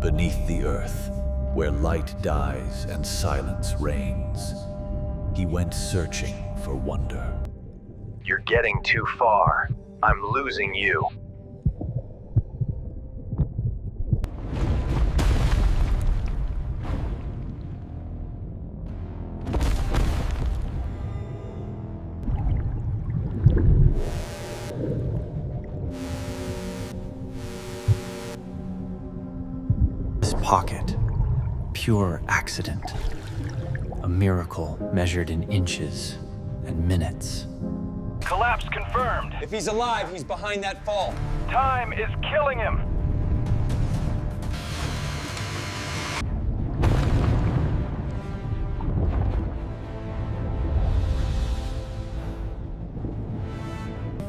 Beneath the earth, where light dies and silence reigns, he went searching for wonder. You're getting too far. I'm losing you. This pocket, pure accident. A miracle measured in inches and minutes. Collapse confirmed. If he's alive, he's behind that fall. Time is killing him.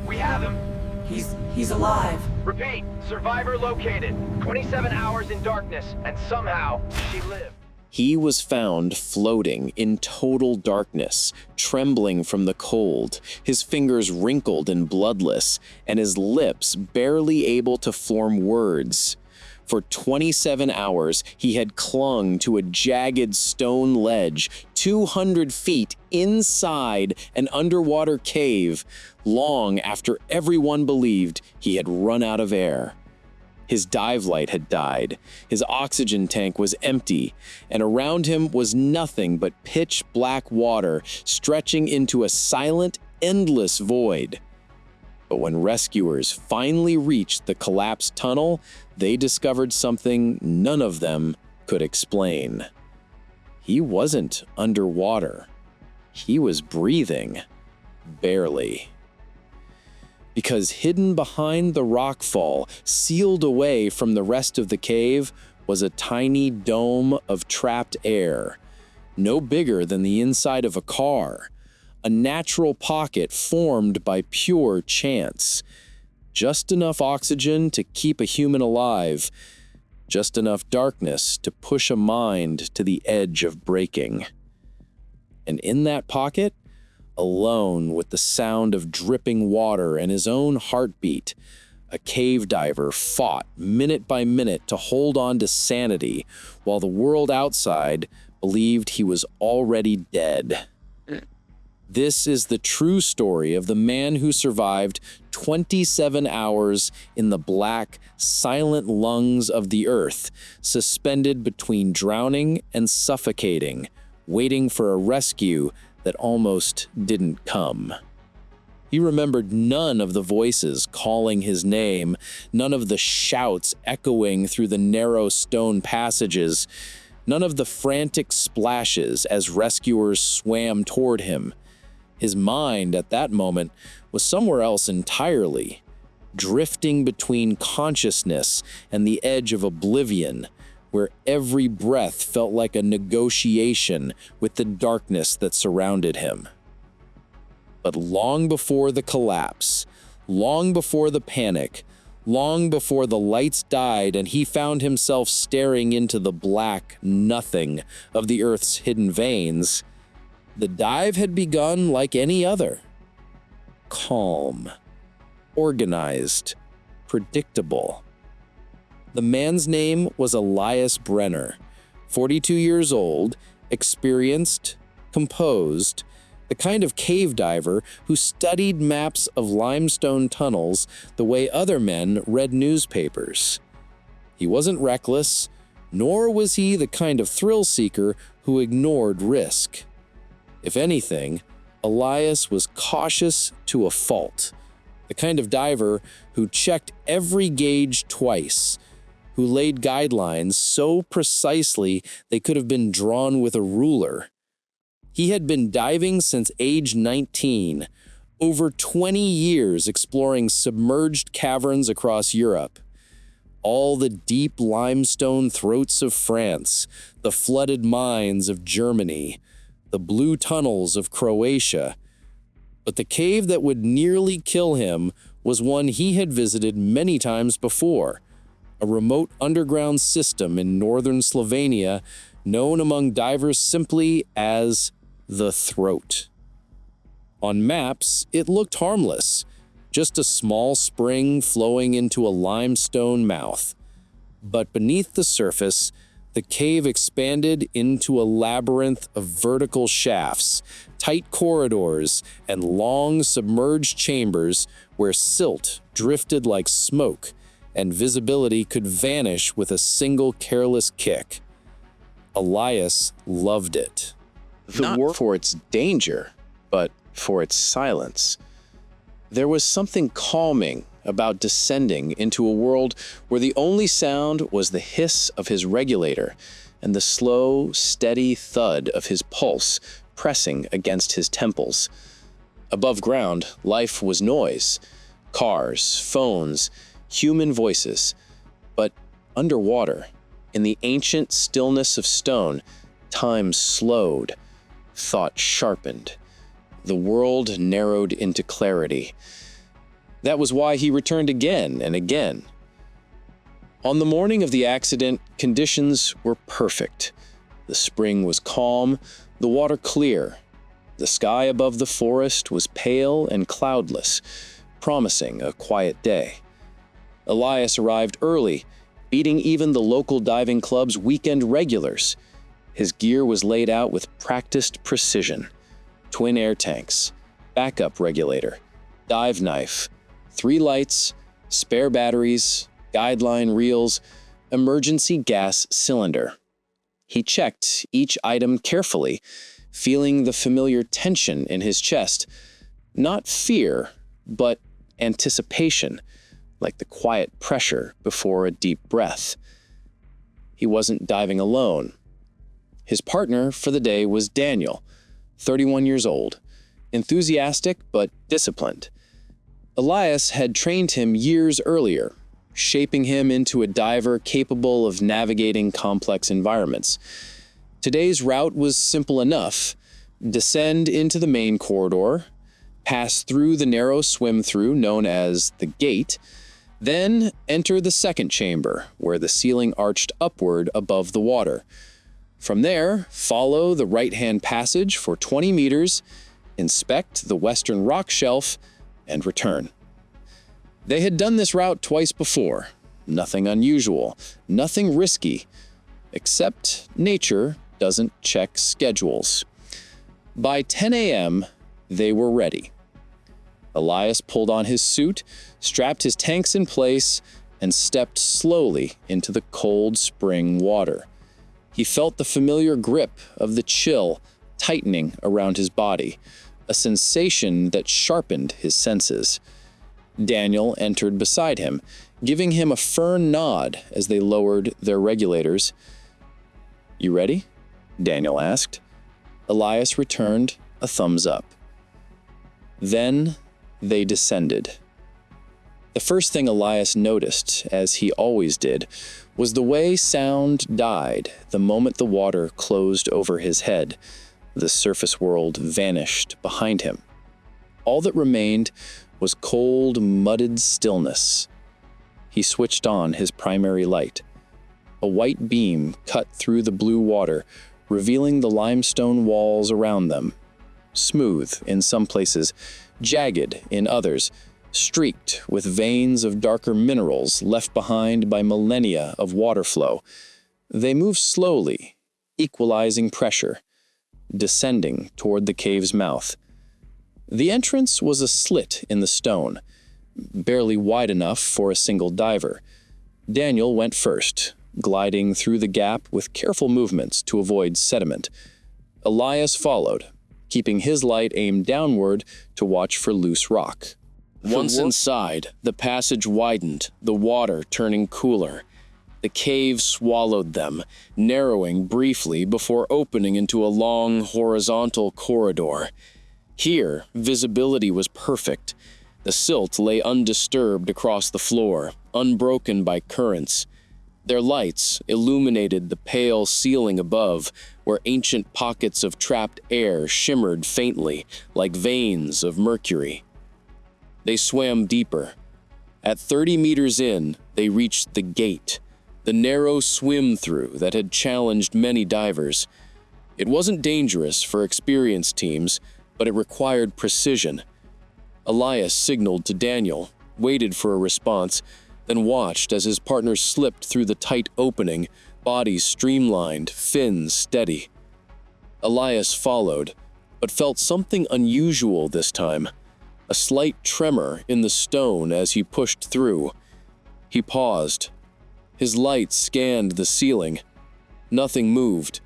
We have him. He's alive. Repeat, survivor located. 27 hours in darkness, and somehow she lived. He was found floating in total darkness, trembling from the cold, his fingers wrinkled and bloodless, and his lips barely able to form words. For 27 hours, he had clung to a jagged stone ledge 200 feet inside an underwater cave, long after everyone believed he had run out of air. His dive light had died, his oxygen tank was empty, and around him was nothing but pitch black water stretching into a silent, endless void. But when rescuers finally reached the collapsed tunnel, they discovered something none of them could explain. He wasn't underwater. He was breathing. Barely. Because hidden behind the rockfall, sealed away from the rest of the cave, was a tiny dome of trapped air, no bigger than the inside of a car, a natural pocket formed by pure chance. Just enough oxygen to keep a human alive, just enough darkness to push a mind to the edge of breaking. And in that pocket, alone with the sound of dripping water and his own heartbeat, a cave diver fought minute by minute to hold on to sanity while the world outside believed he was already dead. This is the true story of the man who survived 27 hours in the black, silent lungs of the earth, suspended between drowning and suffocating, waiting for a rescue that almost didn't come. He remembered none of the voices calling his name, none of the shouts echoing through the narrow stone passages, none of the frantic splashes as rescuers swam toward him. His mind at that moment was somewhere else entirely, drifting between consciousness and the edge of oblivion, where every breath felt like a negotiation with the darkness that surrounded him. But long before the collapse, long before the panic, long before the lights died and he found himself staring into the black nothing of the Earth's hidden veins, the dive had begun like any other. Calm, organized, predictable. The man's name was Elias Brenner, 42 years old, experienced, composed, the kind of cave diver who studied maps of limestone tunnels the way other men read newspapers. He wasn't reckless, nor was he the kind of thrill seeker who ignored risk. If anything, Elias was cautious to a fault, the kind of diver who checked every gauge twice, who laid guidelines so precisely they could have been drawn with a ruler. He had been diving since age 19, over 20 years exploring submerged caverns across Europe. All the deep limestone throats of France, the flooded mines of Germany, the blue tunnels of Croatia. But the cave that would nearly kill him was one he had visited many times before, a remote underground system in northern Slovenia known among divers simply as the Throat. On maps, it looked harmless, just a small spring flowing into a limestone mouth. But beneath the surface, the cave expanded into a labyrinth of vertical shafts, tight corridors, and long submerged chambers where silt drifted like smoke and visibility could vanish with a single careless kick. Elias loved it. Not for its danger, but for its silence. There was something calming about descending into a world where the only sound was the hiss of his regulator and the slow, steady thud of his pulse pressing against his temples. Above ground, life was noise, cars, phones, human voices. But underwater, in the ancient stillness of stone, time slowed, thought sharpened. The world narrowed into clarity. That was why he returned again and again. On the morning of the accident, conditions were perfect. The spring was calm, the water clear. The sky above the forest was pale and cloudless, promising a quiet day. Elias arrived early, beating even the local diving club's weekend regulars. His gear was laid out with practiced precision. Twin air tanks, backup regulator, dive knife, 3 lights, spare batteries, guideline reels, emergency gas cylinder. He checked each item carefully, feeling the familiar tension in his chest. Not fear, but anticipation, like the quiet pressure before a deep breath. He wasn't diving alone. His partner for the day was Daniel, 31 years old, enthusiastic but disciplined. Elias had trained him years earlier, shaping him into a diver capable of navigating complex environments. Today's route was simple enough: descend into the main corridor, pass through the narrow swim-through known as the gate, then enter the second chamber, where the ceiling arched upward above the water. From there, follow the right-hand passage for 20 meters, inspect the western rock shelf, and return. They had done this route twice before. Nothing unusual, nothing risky, except nature doesn't check schedules. By 10 a.m., they were ready. Elias pulled on his suit, strapped his tanks in place, and stepped slowly into the cold spring water. He felt the familiar grip of the chill tightening around his body, a sensation that sharpened his senses. Daniel entered beside him, giving him a firm nod as they lowered their regulators. "You ready?" Daniel asked. Elias returned a thumbs up. Then they descended. The first thing Elias noticed, as he always did, was the way sound died the moment the water closed over his head. The surface world vanished behind him. All that remained was cold, mudded stillness. He switched on his primary light. A white beam cut through the blue water, revealing the limestone walls around them. Smooth in some places, jagged in others, streaked with veins of darker minerals left behind by millennia of water flow. They moved slowly, equalizing pressure, descending toward the cave's mouth. The entrance was a slit in the stone, barely wide enough for a single diver. Daniel went first, gliding through the gap with careful movements to avoid sediment. Elias followed, keeping his light aimed downward to watch for loose rock. Once inside, the passage widened, the water turning cooler. The cave swallowed them, narrowing briefly before opening into a long, horizontal corridor. Here, visibility was perfect. The silt lay undisturbed across the floor, unbroken by currents. Their lights illuminated the pale ceiling above, where ancient pockets of trapped air shimmered faintly, like veins of mercury. They swam deeper. At 30 meters in, they reached the gate, the narrow swim-through that had challenged many divers. It wasn't dangerous for experienced teams, but it required precision. Elias signaled to Daniel, waited for a response, then watched as his partner slipped through the tight opening, body streamlined, fins steady. Elias followed, but felt something unusual this time, a slight tremor in the stone as he pushed through. He paused. His light scanned the ceiling. Nothing moved.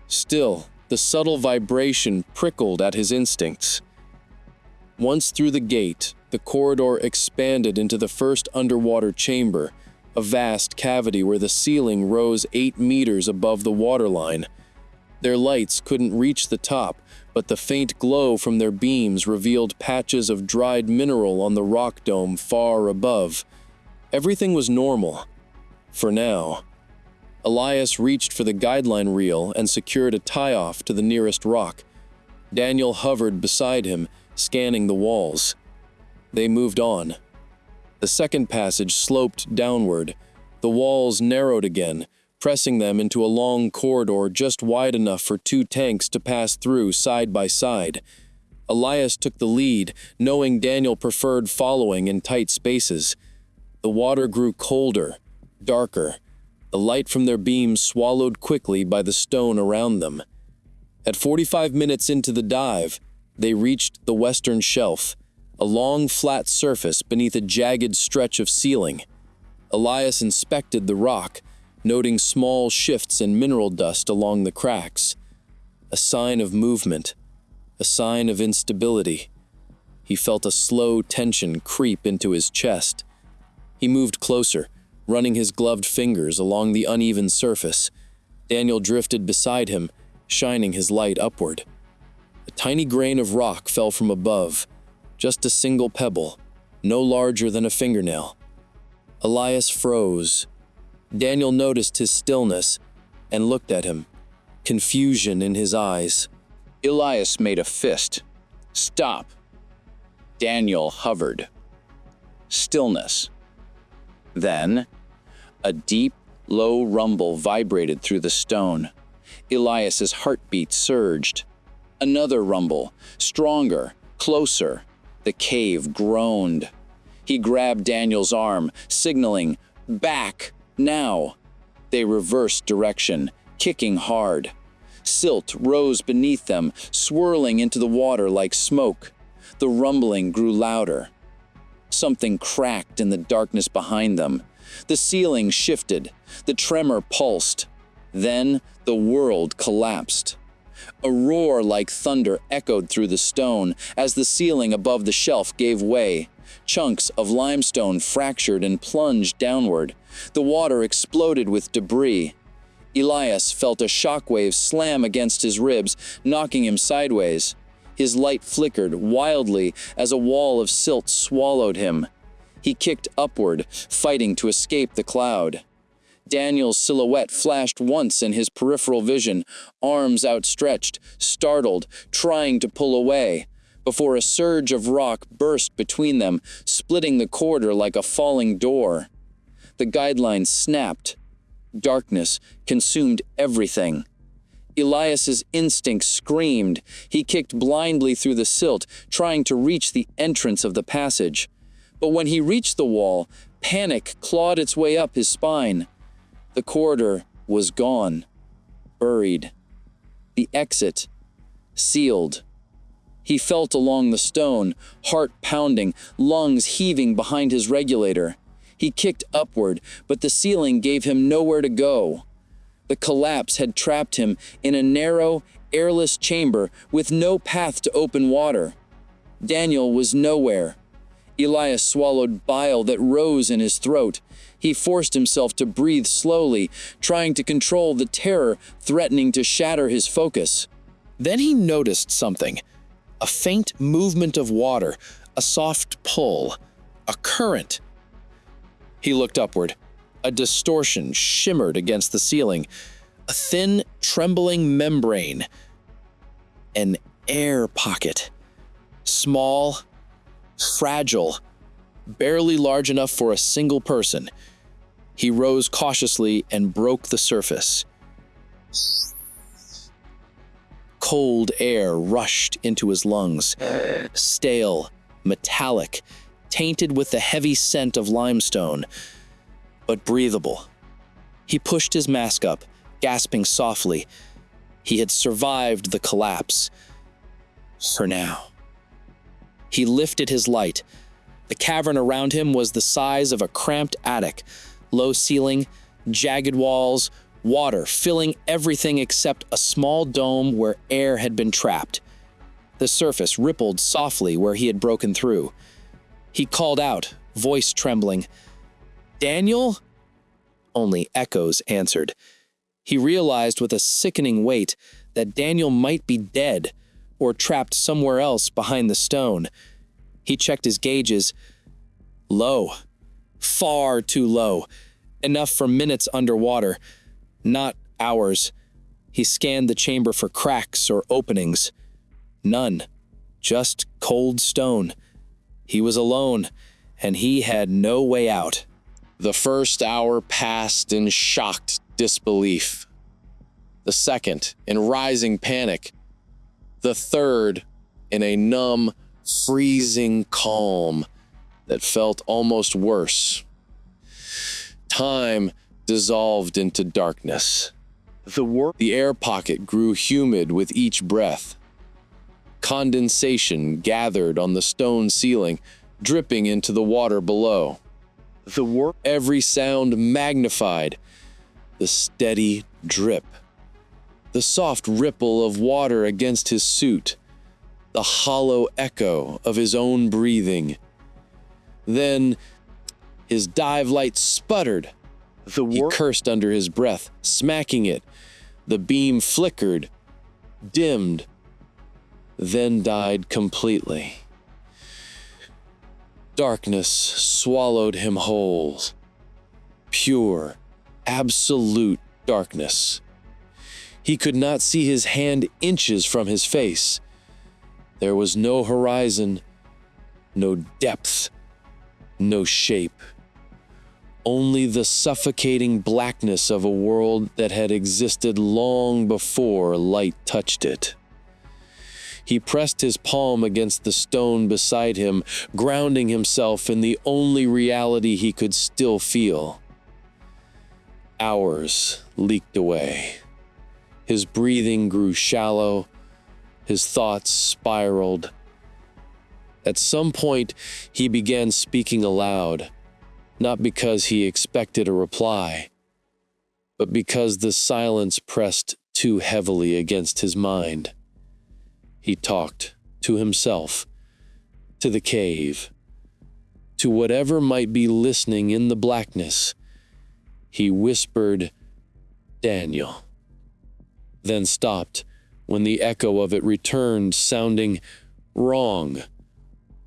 Still, the subtle vibration prickled at his instincts. Once through the gate, the corridor expanded into the first underwater chamber, a vast cavity where the ceiling rose 8 meters above the waterline. Their lights couldn't reach the top, but the faint glow from their beams revealed patches of dried mineral on the rock dome far above. Everything was normal. For now. Elias reached for the guideline reel and secured a tie-off to the nearest rock. Daniel hovered beside him, scanning the walls. They moved on. The second passage sloped downward. The walls narrowed again, pressing them into a long corridor just wide enough for 2 tanks to pass through side by side. Elias took the lead, knowing Daniel preferred following in tight spaces. The water grew colder, darker, the light from their beams swallowed quickly by the stone around them. At 45 minutes into the dive, they reached the western shelf, a long flat surface beneath a jagged stretch of ceiling. Elias inspected the rock, noting small shifts in mineral dust along the cracks. A sign of movement, a sign of instability. He felt a slow tension creep into his chest. He moved closer, running his gloved fingers along the uneven surface. Daniel drifted beside him, shining his light upward. A tiny grain of rock fell from above, just a single pebble, no larger than a fingernail. Elias froze. Daniel noticed his stillness and looked at him, confusion in his eyes. Elias made a fist. Stop. Daniel hovered. Stillness. Then, a deep, low rumble vibrated through the stone. Elias's heartbeat surged. Another rumble, stronger, closer. The cave groaned. He grabbed Daniel's arm, signaling, "Back, now." They reversed direction, kicking hard. Silt rose beneath them, swirling into the water like smoke. The rumbling grew louder. Something cracked in the darkness behind them. The ceiling shifted. The tremor pulsed. Then the world collapsed. A roar like thunder echoed through the stone as the ceiling above the shelf gave way. Chunks of limestone fractured and plunged downward. The water exploded with debris. Elias felt a shockwave slam against his ribs, knocking him sideways. His light flickered wildly as a wall of silt swallowed him. He kicked upward, fighting to escape the cloud. Daniel's silhouette flashed once in his peripheral vision, arms outstretched, startled, trying to pull away, before a surge of rock burst between them, splitting the corridor like a falling door. The guidelines snapped. Darkness consumed everything. Elias's instinct screamed. He kicked blindly through the silt, trying to reach the entrance of the passage. But when he reached the wall, panic clawed its way up his spine. The corridor was gone, buried. The exit, sealed. He felt along the stone, heart pounding, lungs heaving behind his regulator. He kicked upward, but the ceiling gave him nowhere to go. The collapse had trapped him in a narrow, airless chamber with no path to open water. Daniel was nowhere. Elias swallowed bile that rose in his throat. He forced himself to breathe slowly, trying to control the terror threatening to shatter his focus. Then he noticed something. A faint movement of water, a soft pull, a current. He looked upward. A distortion shimmered against the ceiling. A thin, trembling membrane. An air pocket. Small, fragile, barely large enough for a single person. He rose cautiously and broke the surface. Cold air rushed into his lungs, stale, metallic, tainted with the heavy scent of limestone, but breathable. He pushed his mask up, gasping softly. He had survived the collapse. For now. He lifted his light. The cavern around him was the size of a cramped attic. Low ceiling, jagged walls, water filling everything except a small dome where air had been trapped. The surface rippled softly where he had broken through. He called out, voice trembling, "Daniel?" Only echoes answered. He realized with a sickening weight that Daniel might be dead or trapped somewhere else behind the stone. He checked his gauges. Low. Far too low. Enough for minutes underwater, not hours. He scanned the chamber for cracks or openings. None. Just cold stone. He was alone, and he had no way out. The first hour passed in shocked disbelief. The second in rising panic. The third in a numb, freezing calm that felt almost worse. Time dissolved into darkness. The air pocket grew humid with each breath. Condensation gathered on the stone ceiling, dripping into the water below. Every sound magnified. The steady drip. The soft ripple of water against his suit. The hollow echo of his own breathing. Then his dive light sputtered. He cursed under his breath, smacking it. The beam flickered, dimmed, then died completely. Darkness swallowed him whole. Pure, absolute darkness. He could not see his hand inches from his face. There was no horizon, no depth, no shape. Only the suffocating blackness of a world that had existed long before light touched it. He pressed his palm against the stone beside him, grounding himself in the only reality he could still feel. Hours leaked away. His breathing grew shallow. His thoughts spiraled. At some point, he began speaking aloud, not because he expected a reply, but because the silence pressed too heavily against his mind. He talked to himself, to the cave, to whatever might be listening in the blackness. He whispered, "Daniel," then stopped when the echo of it returned, sounding wrong,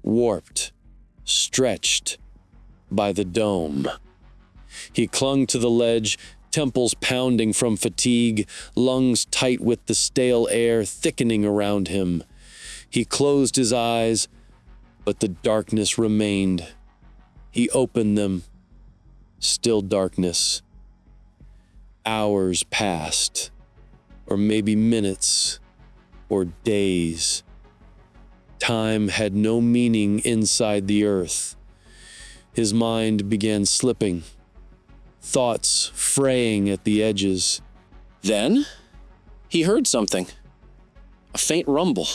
warped, stretched by the dome. He clung to the ledge, temples pounding from fatigue, lungs tight with the stale air thickening around him. He closed his eyes, but the darkness remained. He opened them. Still darkness. Hours passed, or maybe minutes, or days. Time had no meaning inside the earth. His mind began slipping, thoughts fraying at the edges. Then, he heard something. A faint rumble.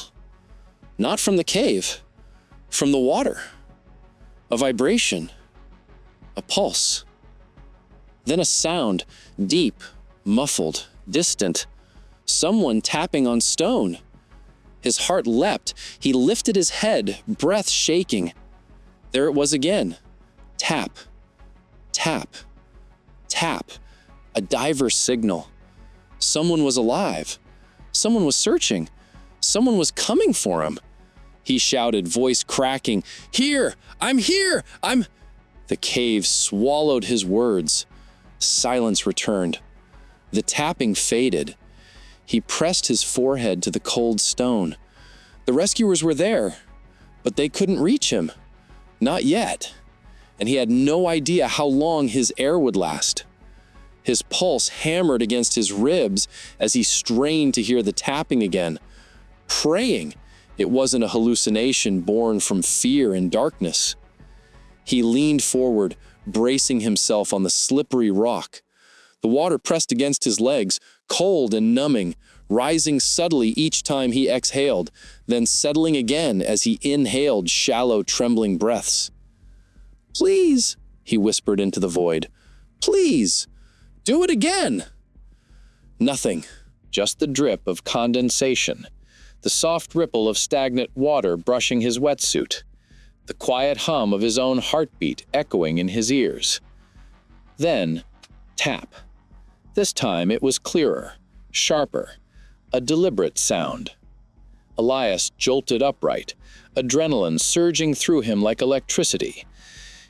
Not from the cave, from the water. A vibration. A pulse. Then a sound, deep, muffled, distant. Someone tapping on stone. His heart leapt. He lifted his head, breath shaking. There it was again. Tap. Tap. Tap. A diver's signal. Someone was alive. Someone was searching. Someone was coming for him. He shouted, voice cracking, "Here! I'm here! I'm—" The cave swallowed his words. Silence returned. The tapping faded. He pressed his forehead to the cold stone. The rescuers were there, but they couldn't reach him. Not yet. And he had no idea how long his air would last. His pulse hammered against his ribs as he strained to hear the tapping again, praying it wasn't a hallucination born from fear and darkness. He leaned forward, bracing himself on the slippery rock. The water pressed against his legs, cold and numbing, rising subtly each time he exhaled, then settling again as he inhaled shallow, trembling breaths. "Please," he whispered into the void. "Please, do it again." Nothing, just the drip of condensation, the soft ripple of stagnant water brushing his wetsuit, the quiet hum of his own heartbeat echoing in his ears. Then, tap. This time it was clearer, sharper, a deliberate sound. Elias jolted upright, adrenaline surging through him like electricity.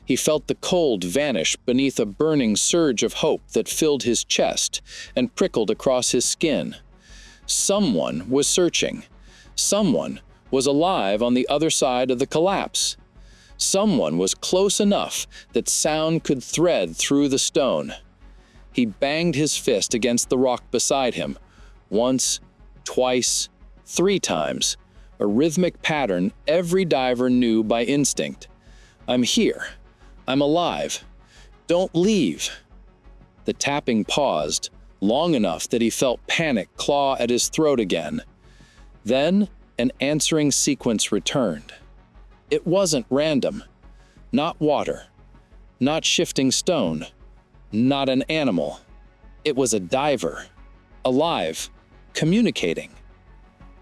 He felt the cold vanish beneath a burning surge of hope that filled his chest and prickled across his skin. Someone was searching. Someone was alive on the other side of the collapse. Someone was close enough that sound could thread through the stone. He banged his fist against the rock beside him. Once, twice, 3 times, a rhythmic pattern every diver knew by instinct. "I'm here. I'm alive. Don't leave." The tapping paused, long enough that he felt panic claw at his throat again. Then an answering sequence returned. It wasn't random. Not water. Not shifting stone. Not an animal. It was a diver. Alive. Communicating.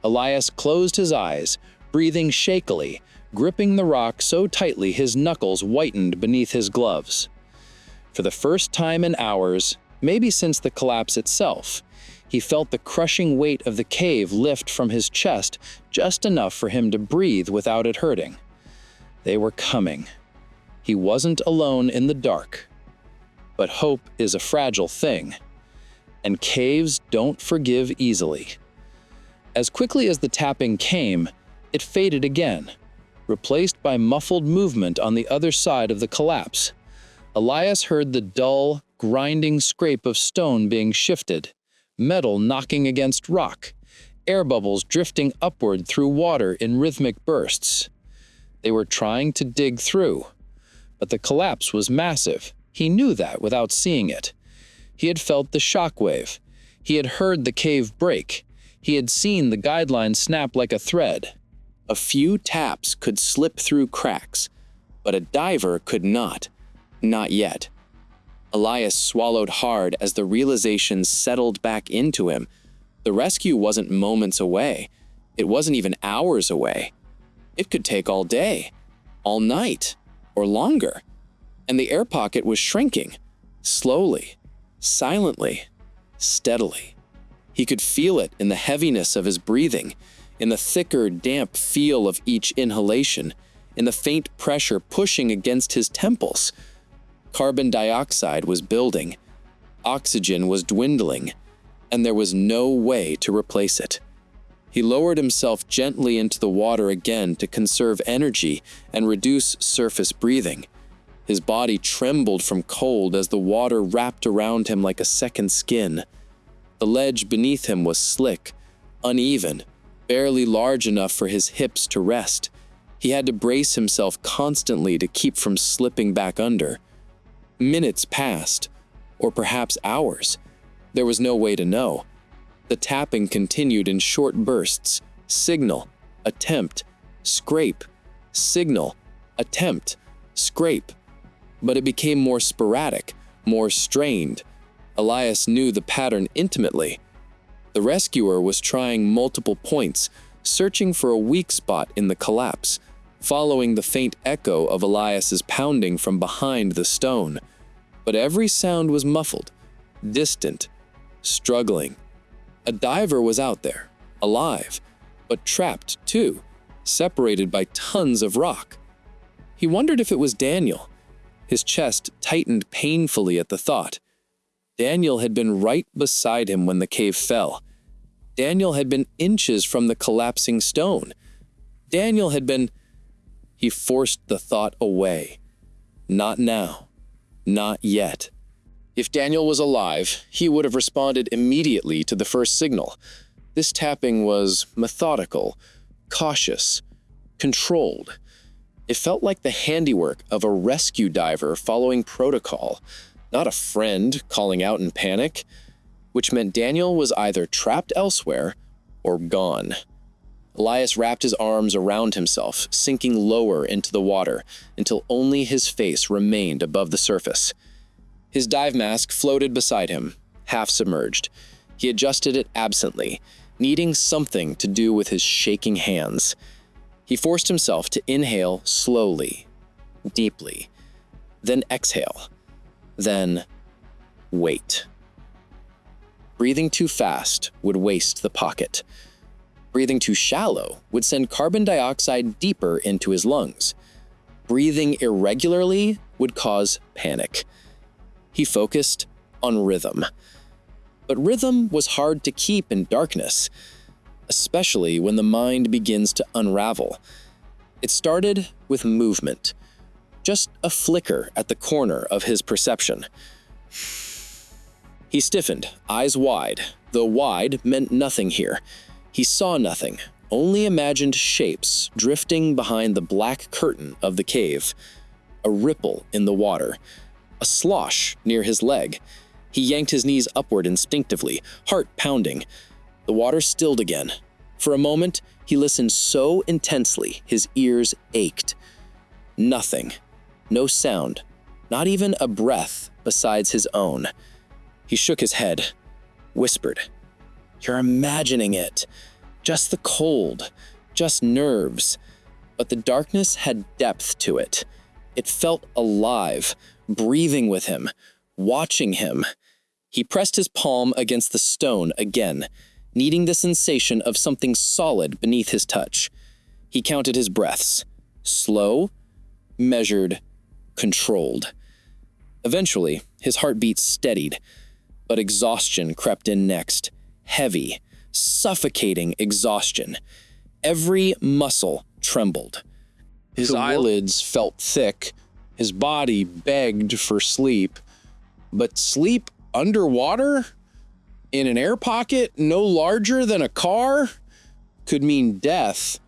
Elias closed his eyes, breathing shakily, gripping the rock so tightly his knuckles whitened beneath his gloves. For the first time in hours, maybe since the collapse itself, he felt the crushing weight of the cave lift from his chest just enough for him to breathe without it hurting. They were coming. He wasn't alone in the dark. But hope is a fragile thing, and caves don't forgive easily. As quickly as the tapping came, it faded again, replaced by muffled movement on the other side of the collapse. Elias heard the dull, grinding scrape of stone being shifted, metal knocking against rock, air bubbles drifting upward through water in rhythmic bursts. They were trying to dig through, but the collapse was massive. He knew that without seeing it. He had felt the shockwave. He had heard the cave break. He had seen the guideline snap like a thread. A few taps could slip through cracks, but a diver could not. Not yet. Elias swallowed hard as the realization settled back into him. The rescue wasn't moments away. It wasn't even hours away. It could take all day, all night, or longer. And the air pocket was shrinking, slowly, silently, steadily. He could feel it in the heaviness of his breathing, in the thicker, damp feel of each inhalation, in the faint pressure pushing against his temples. Carbon dioxide was building, oxygen was dwindling, and there was no way to replace it. He lowered himself gently into the water again to conserve energy and reduce surface breathing. His body trembled from cold as the water wrapped around him like a second skin. The ledge beneath him was slick, uneven, barely large enough for his hips to rest. He had to brace himself constantly to keep from slipping back under. Minutes passed, or perhaps hours. There was no way to know. The tapping continued in short bursts. Signal, attempt, scrape, signal, attempt, scrape. But it became more sporadic, more strained. Elias knew the pattern intimately. The rescuer was trying multiple points, searching for a weak spot in the collapse, following the faint echo of Elias's pounding from behind the stone. But every sound was muffled, distant, struggling. A diver was out there, alive, but trapped too, separated by tons of rock. He wondered if it was Daniel. His chest tightened painfully at the thought. Daniel had been right beside him when the cave fell. Daniel had been inches from the collapsing stone. Daniel had been... He forced the thought away. Not now. Not yet. If Daniel was alive, he would have responded immediately to the first signal. This tapping was methodical, cautious, controlled. It felt like the handiwork of a rescue diver following protocol, not a friend calling out in panic, which meant Daniel was either trapped elsewhere or gone. Elias wrapped his arms around himself, sinking lower into the water until only his face remained above the surface. His dive mask floated beside him, half submerged. He adjusted it absently, needing something to do with his shaking hands. He forced himself to inhale slowly, deeply, then exhale, then wait. Breathing too fast would waste the pocket. Breathing too shallow would send carbon dioxide deeper into his lungs. Breathing irregularly would cause panic. He focused on rhythm. But rhythm was hard to keep in darkness, especially when the mind begins to unravel. It started with movement, just a flicker at the corner of his perception. He stiffened, eyes wide, though wide meant nothing here. He saw nothing, only imagined shapes drifting behind the black curtain of the cave. A ripple in the water, a slosh near his leg. He yanked his knees upward instinctively, heart pounding. The water stilled again. For a moment, he listened so intensely his ears ached. Nothing. No sound. Not even a breath besides his own. He shook his head, whispered, "You're imagining it. Just the cold. Just nerves." But the darkness had depth to it. It felt alive, breathing with him, watching him. He pressed his palm against the stone again, needing the sensation of something solid beneath his touch. He counted his breaths. Slow, measured, controlled. Eventually, his heartbeat steadied, but exhaustion crept in next. Heavy, suffocating exhaustion. Every muscle trembled. His eyelids felt thick. His body begged for sleep. But sleep underwater? In an air pocket no larger than a car? Could mean death.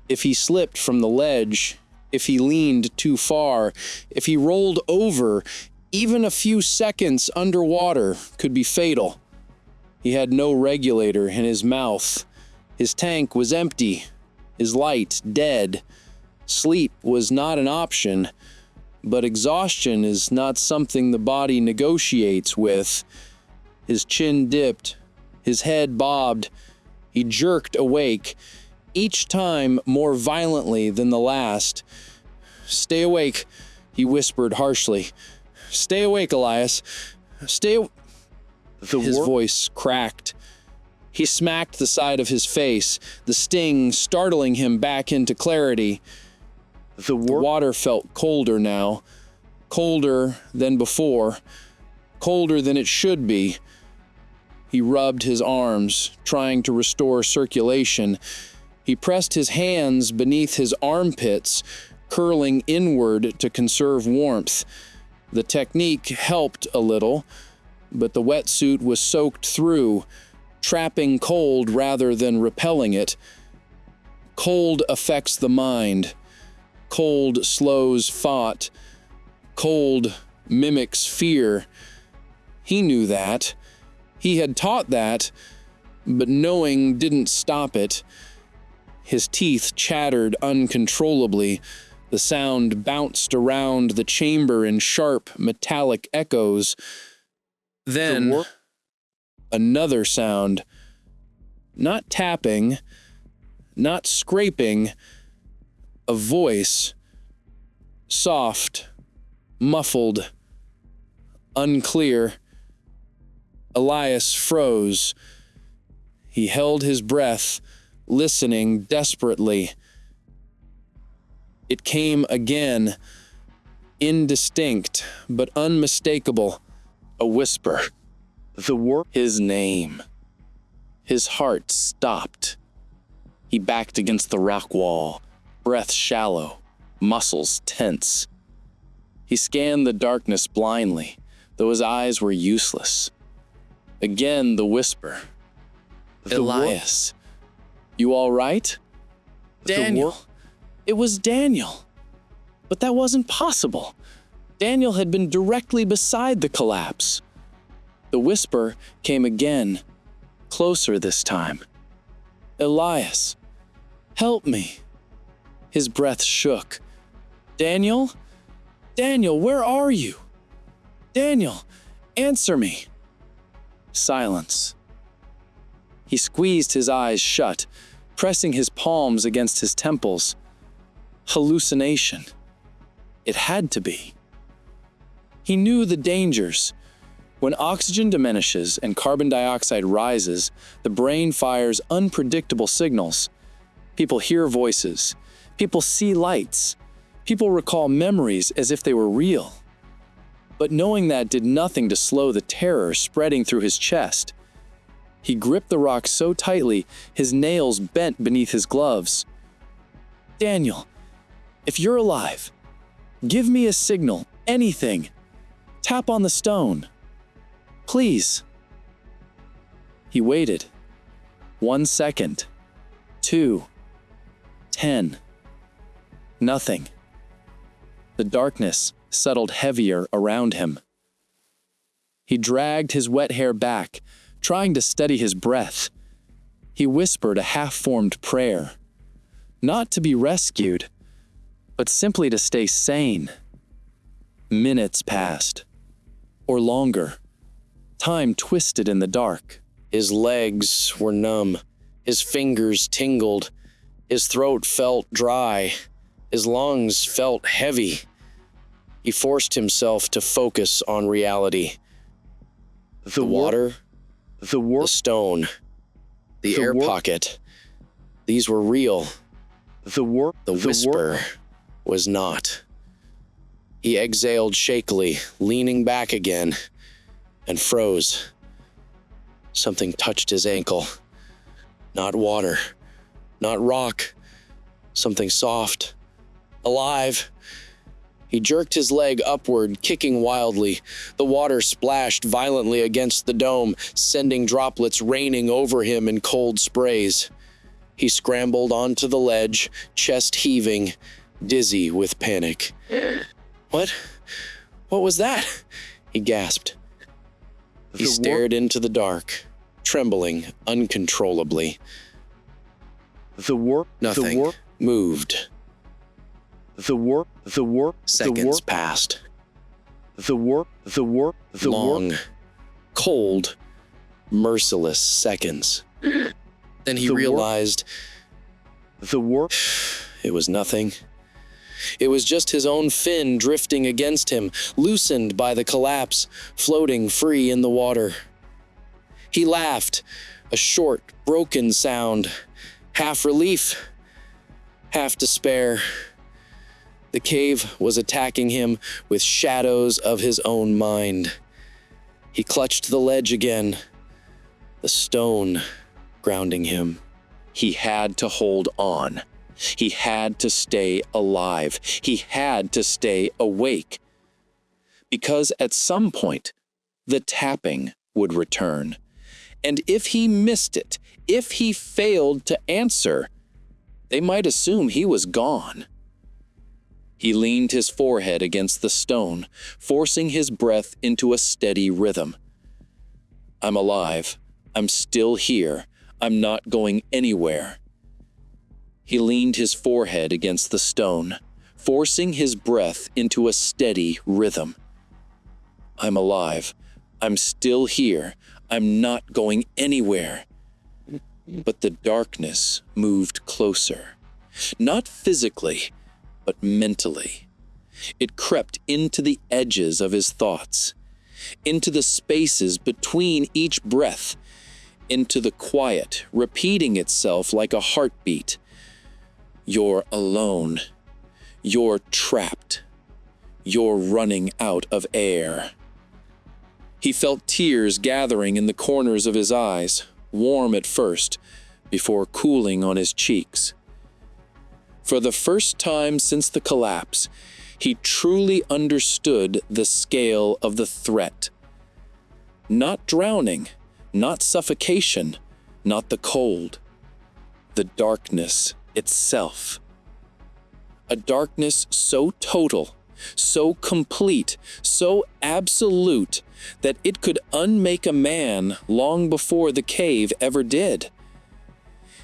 If he slipped from the ledge, if he leaned too far, if he rolled over, even a few seconds underwater could be fatal. He had no regulator in his mouth. His tank was empty, his light dead. Sleep was not an option, but exhaustion is not something the body negotiates with. His chin dipped, his head bobbed. He jerked awake, each time more violently than the last. "Stay awake," he whispered harshly. "Stay awake, Elias. His voice cracked. He smacked the side of his face, the sting startling him back into clarity. The water felt colder now, colder than before, colder than it should be. He rubbed his arms, trying to restore circulation. He pressed his hands beneath his armpits, curling inward to conserve warmth. The technique helped a little, but the wetsuit was soaked through, trapping cold rather than repelling it. Cold affects the mind. Cold slows thought. Cold mimics fear. He knew that. He had taught that, but knowing didn't stop it. His teeth chattered uncontrollably. The sound bounced around the chamber in sharp, metallic echoes. Then, another sound. Not tapping, not scraping. A voice. Soft, muffled, unclear. Elias froze. He held his breath, listening desperately. It came again, indistinct but unmistakable. A whisper. His name. His heart stopped. He backed against the rock wall, breath shallow, muscles tense. He scanned the darkness blindly, though his eyes were useless. Again the whisper. Elias, you all right? Daniel. It was Daniel. But that wasn't possible. Daniel had been directly beside the collapse. The whisper came again, closer this time. "Elias, help me." His breath shook. "Daniel? Daniel, where are you? Daniel, answer me." Silence. He squeezed his eyes shut, pressing his palms against his temples. Hallucination. It had to be. He knew the dangers. When oxygen diminishes and carbon dioxide rises, the brain fires unpredictable signals. People hear voices. People see lights. People recall memories as if they were real. But knowing that did nothing to slow the terror spreading through his chest. He gripped the rock so tightly, his nails bent beneath his gloves. "Daniel, if you're alive, give me a signal, anything. Tap on the stone. Please." He waited. 1 second. 2. 10. Nothing. The darkness settled heavier around him. He dragged his wet hair back, trying to steady his breath. He whispered a half-formed prayer. Not to be rescued, but simply to stay sane. Minutes passed. Or longer. Time twisted in the dark. His legs were numb. His fingers tingled. His throat felt dry. His lungs felt heavy. He forced himself to focus on reality. The water, the stone, the air pocket. These were real. The whisper was not. He exhaled shakily, leaning back again, and froze. Something touched his ankle. Not water, not rock. Something soft, alive. He jerked his leg upward, kicking wildly. The water splashed violently against the dome, sending droplets raining over him in cold sprays. He scrambled onto the ledge, chest heaving, dizzy with panic. What? What was that? He gasped. He stared into the dark, trembling uncontrollably. Nothing moved. Seconds passed. Long, cold, merciless seconds. Then he realized it was nothing. It was just his own fin drifting against him, loosened by the collapse, floating free in the water. He laughed, a short, broken sound, half relief, half despair. The cave was attacking him with shadows of his own mind. He clutched the ledge again, the stone grounding him. He had to hold on. He had to stay alive. He had to stay awake. Because at some point, the tapping would return. And if he missed it, if he failed to answer, they might assume he was gone. He leaned his forehead against the stone, forcing his breath into a steady rhythm. I'm alive. I'm still here. I'm not going anywhere. He leaned his forehead against the stone, forcing his breath into a steady rhythm. I'm alive. I'm still here. I'm not going anywhere. But the darkness moved closer. Not physically, but mentally. It crept into the edges of his thoughts, into the spaces between each breath, into the quiet, repeating itself like a heartbeat. You're alone. You're trapped. You're running out of air. He felt tears gathering in the corners of his eyes, warm at first, before cooling on his cheeks. For the first time since the collapse, he truly understood the scale of the threat. Not drowning, not suffocation, not the cold. The darkness itself. A darkness so total, so complete, so absolute that it could unmake a man long before the cave ever did.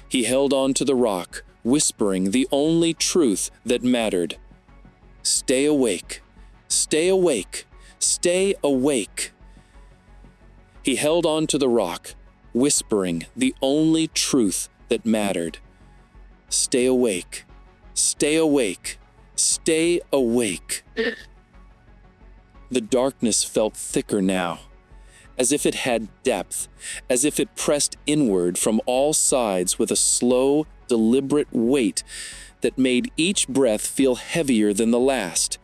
He held on to the rock, whispering the only truth that mattered. Stay awake, stay awake, stay awake. He held on to the rock, whispering the only truth that mattered. Stay awake, stay awake, stay awake. The darkness felt thicker now, as if it had depth, as if it pressed inward from all sides with a slow, deliberate weight that made each breath feel heavier than the last.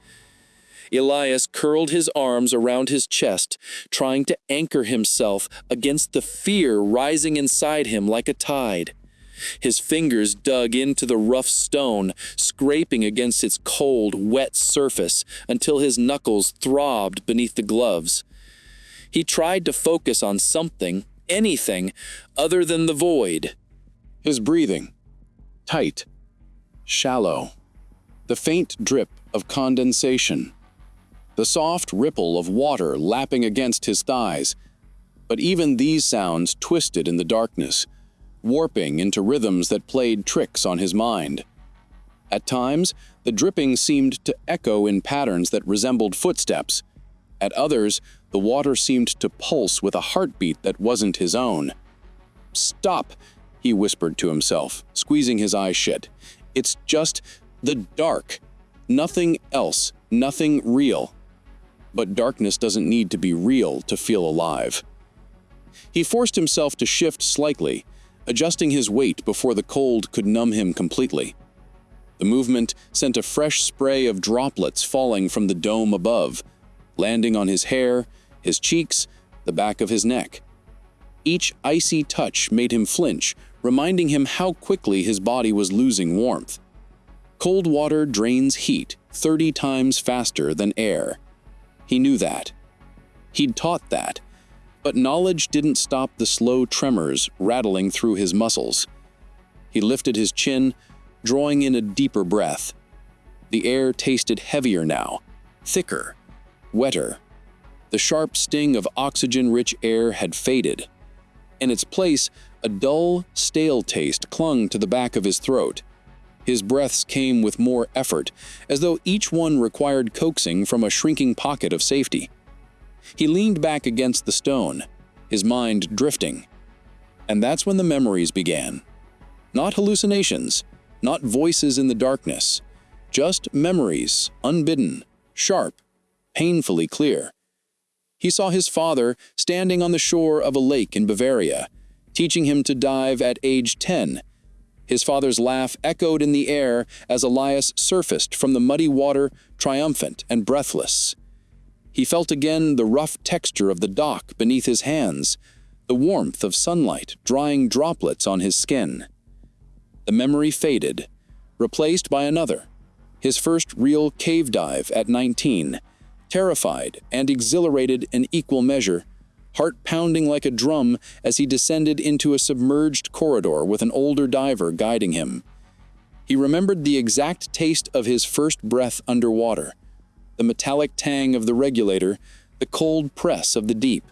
Elias curled his arms around his chest, trying to anchor himself against the fear rising inside him like a tide. His fingers dug into the rough stone, scraping against its cold, wet surface until his knuckles throbbed beneath the gloves. He tried to focus on something, anything, other than the void. His breathing, tight, shallow, the faint drip of condensation, the soft ripple of water lapping against his thighs. But even these sounds twisted in the darkness, warping into rhythms that played tricks on his mind. At times, the dripping seemed to echo in patterns that resembled footsteps. At others, the water seemed to pulse with a heartbeat that wasn't his own. "Stop," he whispered to himself, squeezing his eyes shut. "It's just the dark. Nothing else, nothing real." But darkness doesn't need to be real to feel alive. He forced himself to shift slightly, adjusting his weight before the cold could numb him completely. The movement sent a fresh spray of droplets falling from the dome above, landing on his hair, his cheeks, the back of his neck. Each icy touch made him flinch, reminding him how quickly his body was losing warmth. Cold water drains heat 30 times faster than air. He knew that. He'd taught that. But knowledge didn't stop the slow tremors rattling through his muscles. He lifted his chin, drawing in a deeper breath. The air tasted heavier now, thicker, wetter. The sharp sting of oxygen-rich air had faded. In its place, a dull, stale taste clung to the back of his throat. His breaths came with more effort, as though each one required coaxing from a shrinking pocket of safety. He leaned back against the stone, his mind drifting. And that's when the memories began. Not hallucinations, not voices in the darkness, just memories, unbidden, sharp, painfully clear. He saw his father standing on the shore of a lake in Bavaria, teaching him to dive at age 10. His father's laugh echoed in the air as Elias surfaced from the muddy water, triumphant and breathless. He felt again the rough texture of the dock beneath his hands, the warmth of sunlight drying droplets on his skin. The memory faded, replaced by another, his first real cave dive at 19, terrified and exhilarated in equal measure, heart pounding like a drum as he descended into a submerged corridor with an older diver guiding him. He remembered the exact taste of his first breath underwater, the metallic tang of the regulator, the cold press of the deep.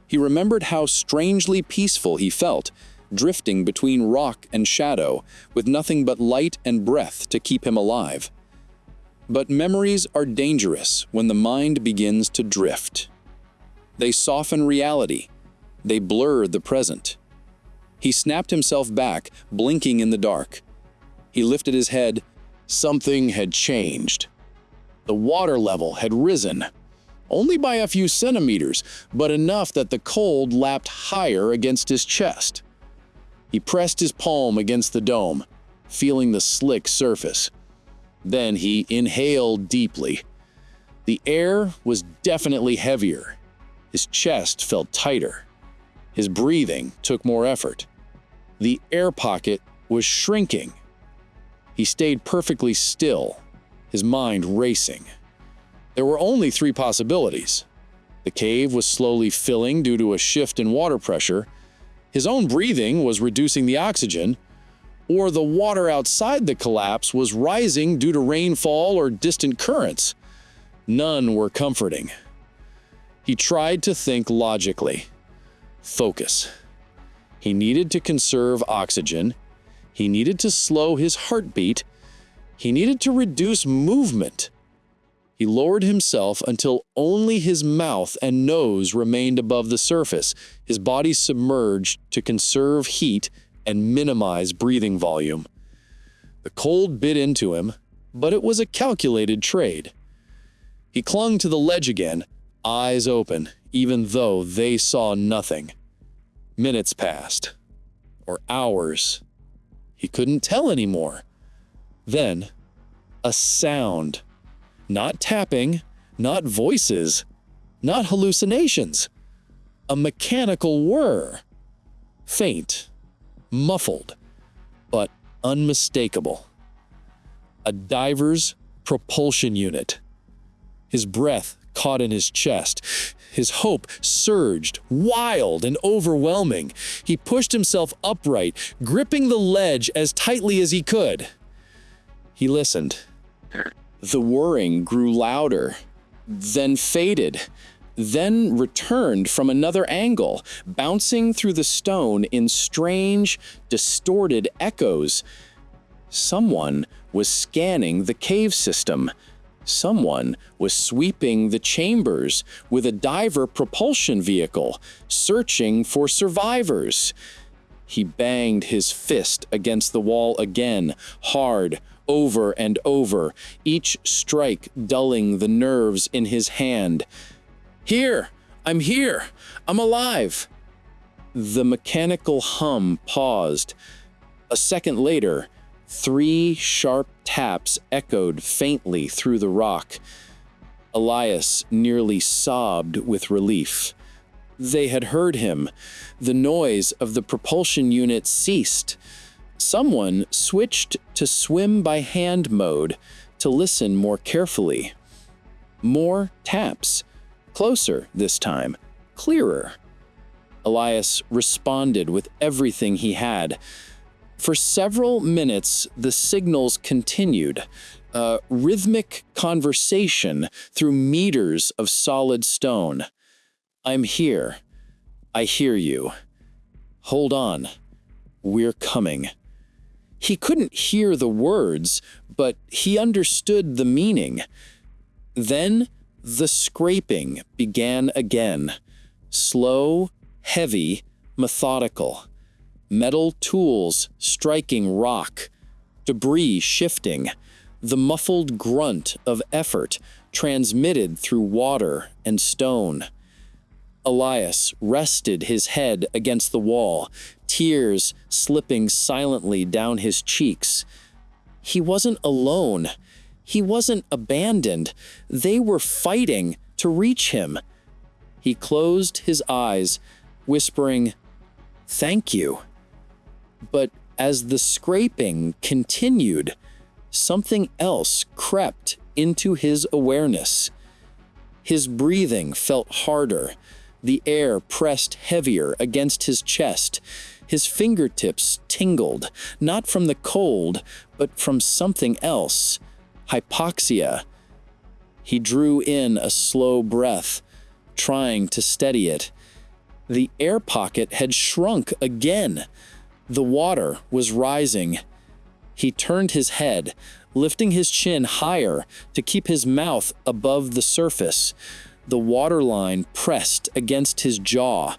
He remembered how strangely peaceful he felt, drifting between rock and shadow, with nothing but light and breath to keep him alive. But memories are dangerous when the mind begins to drift. They soften reality. They blur the present. He snapped himself back, blinking in the dark. He lifted his head. Something had changed. The water level had risen, only by a few centimeters, but enough that the cold lapped higher against his chest. He pressed his palm against the dome, feeling the slick surface. Then he inhaled deeply. The air was definitely heavier. His chest felt tighter. His breathing took more effort. The air pocket was shrinking. He stayed perfectly still, his mind racing. There were only 3 possibilities. The cave was slowly filling due to a shift in water pressure. His own breathing was reducing the oxygen. or the water outside the collapse was rising due to rainfall or distant currents. None were comforting. He tried to think logically. Focus. He needed to conserve oxygen. He needed to slow his heartbeat. He needed to reduce movement. He lowered himself until only his mouth and nose remained above the surface, his body submerged to conserve heat and minimize breathing volume. The cold bit into him, but it was a calculated trade. He clung to the ledge again, eyes open, even though they saw nothing. Minutes passed, or hours. He couldn't tell anymore. Then, a sound. Not tapping, not voices, not hallucinations. A mechanical whir. Faint, muffled, but unmistakable. A diver's propulsion unit. His breath caught in his chest. His hope surged, wild and overwhelming. He pushed himself upright, gripping the ledge as tightly as he could. He listened. The whirring grew louder, then faded, then returned from another angle, bouncing through the stone in strange, distorted echoes. Someone was scanning the cave system. Someone was sweeping the chambers with a diver propulsion vehicle, searching for survivors. He banged his fist against the wall again, hard, over and over, each strike dulling the nerves in his hand. Here! I'm here! I'm alive! The mechanical hum paused. A second later, 3 sharp taps echoed faintly through the rock. Elias nearly sobbed with relief. They had heard him. The noise of the propulsion unit ceased. Someone switched to swim by hand mode to listen more carefully. More taps. Closer this time. Clearer. Elias responded with everything he had. For several minutes, the signals continued, a rhythmic conversation through meters of solid stone. I'm here. I hear you. Hold on. We're coming. He couldn't hear the words, but he understood the meaning. Then the scraping began again. Slow, heavy, methodical. Metal tools striking rock, debris shifting, the muffled grunt of effort transmitted through water and stone. Elias rested his head against the wall, tears slipping silently down his cheeks. He wasn't alone. He wasn't abandoned. They were fighting to reach him. He closed his eyes, whispering, "Thank you." But as the scraping continued, something else crept into his awareness. His breathing felt harder. The air pressed heavier against his chest. His fingertips tingled, not from the cold, but from something else. Hypoxia. He drew in a slow breath, trying to steady it. The air pocket had shrunk again. The water was rising. He turned his head, lifting his chin higher to keep his mouth above the surface. The waterline pressed against his jaw.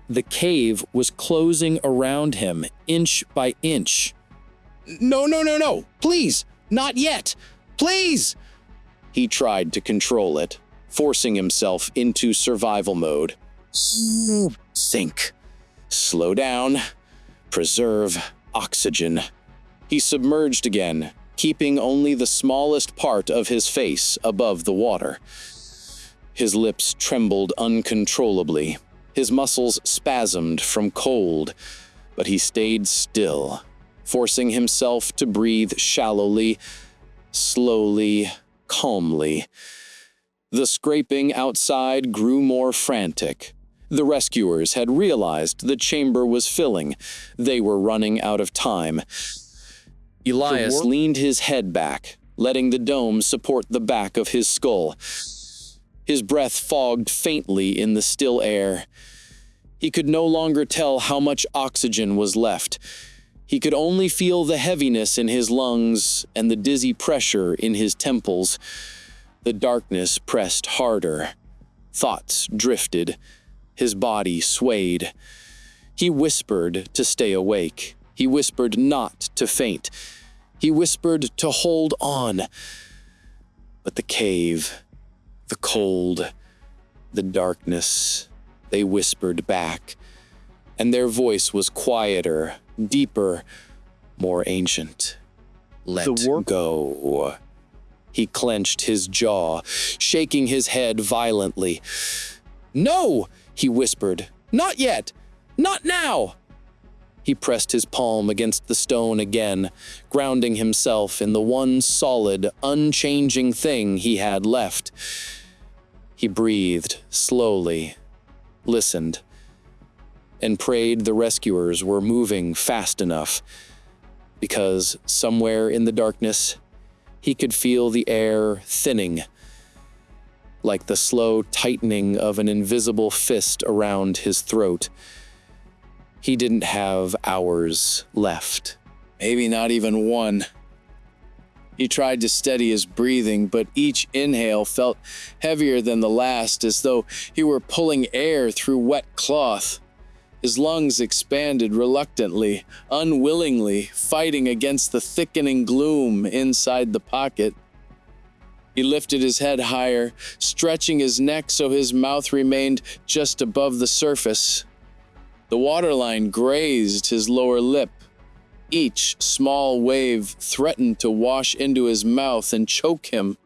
The cave was closing around him, inch by inch. No, please, not yet, please! He tried to control it, forcing himself into survival mode. Sink. Slow down. Preserve oxygen. He submerged again, keeping only the smallest part of his face above the water. His lips trembled uncontrollably. His muscles spasmed from cold, but he stayed still, forcing himself to breathe shallowly, slowly, calmly. The scraping outside grew more frantic. The rescuers had realized the chamber was filling. They were running out of time. Elias leaned his head back, letting the dome support the back of his skull. His breath fogged faintly in the still air. He could no longer tell how much oxygen was left. He could only feel the heaviness in his lungs and the dizzy pressure in his temples. The darkness pressed harder. Thoughts drifted. His body swayed. He whispered to stay awake. He whispered not to faint. He whispered to hold on. But the cave, the cold, the darkness, they whispered back, and their voice was quieter, deeper, more ancient. Let go. He clenched his jaw, shaking his head violently. No, he whispered. Not yet. Not now. He pressed his palm against the stone again, grounding himself in the one solid, unchanging thing he had left. He breathed slowly, listened, and prayed the rescuers were moving fast enough, because somewhere in the darkness, he could feel the air thinning, like the slow tightening of an invisible fist around his throat. He didn't have hours left. Maybe not even one. He tried to steady his breathing, but each inhale felt heavier than the last, as though he were pulling air through wet cloth. His lungs expanded reluctantly, unwillingly, fighting against the thickening gloom inside the pocket. He lifted his head higher, stretching his neck so his mouth remained just above the surface. The waterline grazed his lower lip. Each small wave threatened to wash into his mouth and choke him.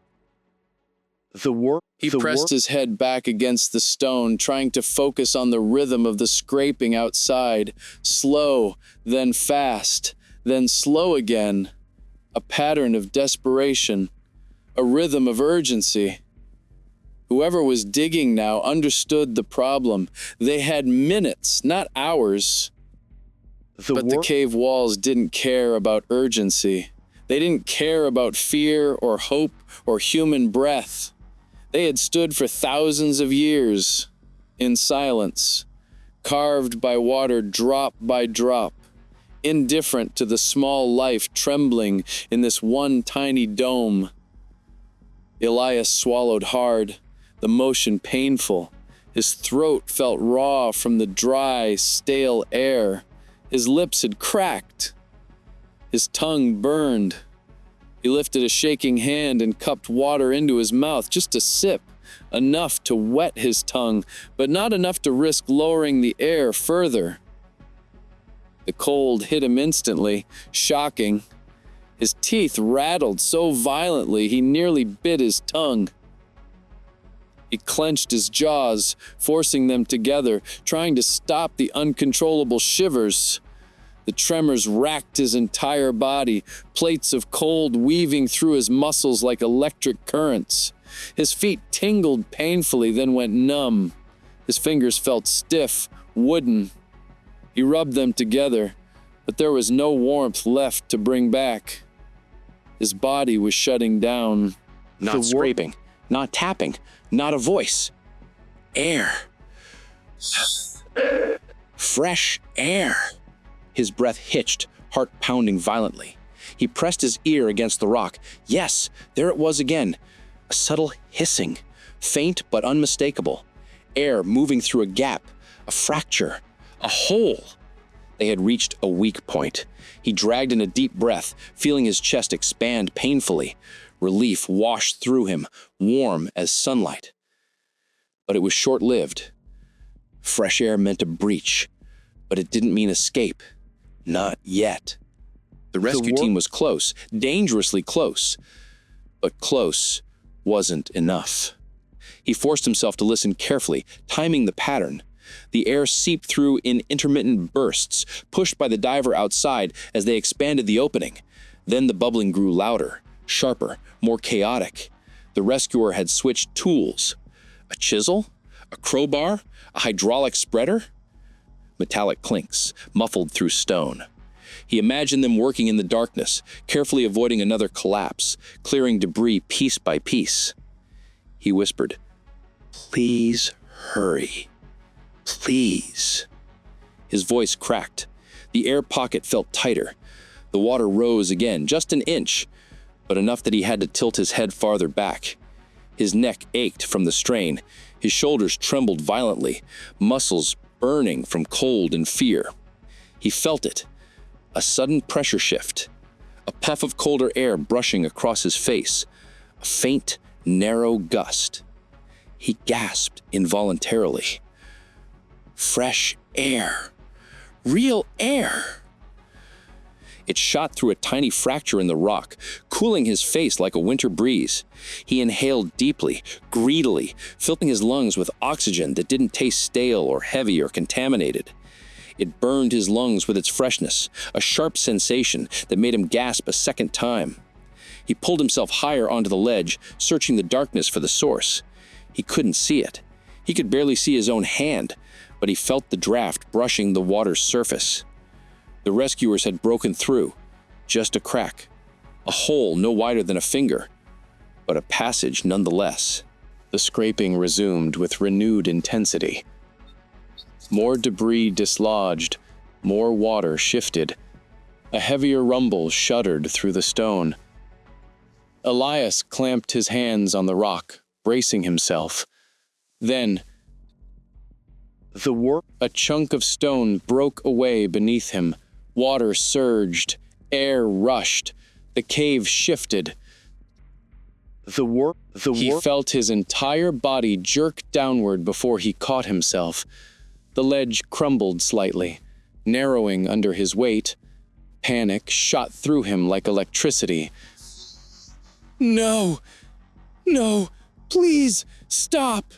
He pressed his head back against the stone, trying to focus on the rhythm of the scraping outside. Slow, then fast, then slow again. A pattern of desperation, a rhythm of urgency. Whoever was digging now understood the problem. They had minutes, not hours. But the cave walls didn't care about urgency. They didn't care about fear or hope or human breath. They had stood for thousands of years, in silence, carved by water drop by drop, indifferent to the small life trembling in this one tiny dome. Elias swallowed hard, the motion painful. His throat felt raw from the dry, stale air. His lips had cracked. His tongue burned. He lifted a shaking hand and cupped water into his mouth, just a sip, enough to wet his tongue, but not enough to risk lowering the air further. The cold hit him instantly, shocking. His teeth rattled so violently he nearly bit his tongue. He clenched his jaws, forcing them together, trying to stop the uncontrollable shivers. The tremors racked his entire body, plates of cold weaving through his muscles like electric currents. His feet tingled painfully, then went numb. His fingers felt stiff, wooden. He rubbed them together, but there was no warmth left to bring back. His body was shutting down. Not scraping, not tapping, not a voice. Air. Fresh air. His breath hitched, heart pounding violently. He pressed his ear against the rock. Yes, there it was again. A subtle hissing, faint but unmistakable. Air moving through a gap, a fracture, a hole. They had reached a weak point. He dragged in a deep breath, feeling his chest expand painfully. Relief washed through him, warm as sunlight. But it was short-lived. Fresh air meant a breach, but it didn't mean escape. Not yet. The rescue team was close, dangerously close. But close wasn't enough. He forced himself to listen carefully, timing the pattern. The air seeped through in intermittent bursts, pushed by the diver outside as they expanded the opening. Then the bubbling grew louder, sharper, more chaotic. The rescuer had switched tools. A chisel? A crowbar? A hydraulic spreader? Metallic clinks, muffled through stone. He imagined them working in the darkness, carefully avoiding another collapse, clearing debris piece by piece. He whispered, "Please hurry. Please." His voice cracked. The air pocket felt tighter. The water rose again, just an inch, but enough that he had to tilt his head farther back. His neck ached from the strain. His shoulders trembled violently, muscles burning from cold and fear. He felt it, a sudden pressure shift, a puff of colder air brushing across his face, a faint, narrow gust. He gasped involuntarily. Fresh air. Real air. It shot through a tiny fracture in the rock, cooling his face like a winter breeze. He inhaled deeply, greedily, filling his lungs with oxygen that didn't taste stale or heavy or contaminated. It burned his lungs with its freshness, a sharp sensation that made him gasp a second time. He pulled himself higher onto the ledge, searching the darkness for the source. He couldn't see it. He could barely see his own hand, but he felt the draft brushing the water's surface. The rescuers had broken through, just a crack, a hole no wider than a finger, but a passage nonetheless. The scraping resumed with renewed intensity. More debris dislodged, more water shifted. A heavier rumble shuddered through the stone. Elias clamped his hands on the rock, bracing himself. Then, a chunk of stone broke away beneath him. Water surged, air rushed, the cave shifted. He felt his entire body jerk downward before he caught himself. The ledge crumbled slightly, narrowing under his weight. Panic shot through him like electricity. "No! No! Please, stop!"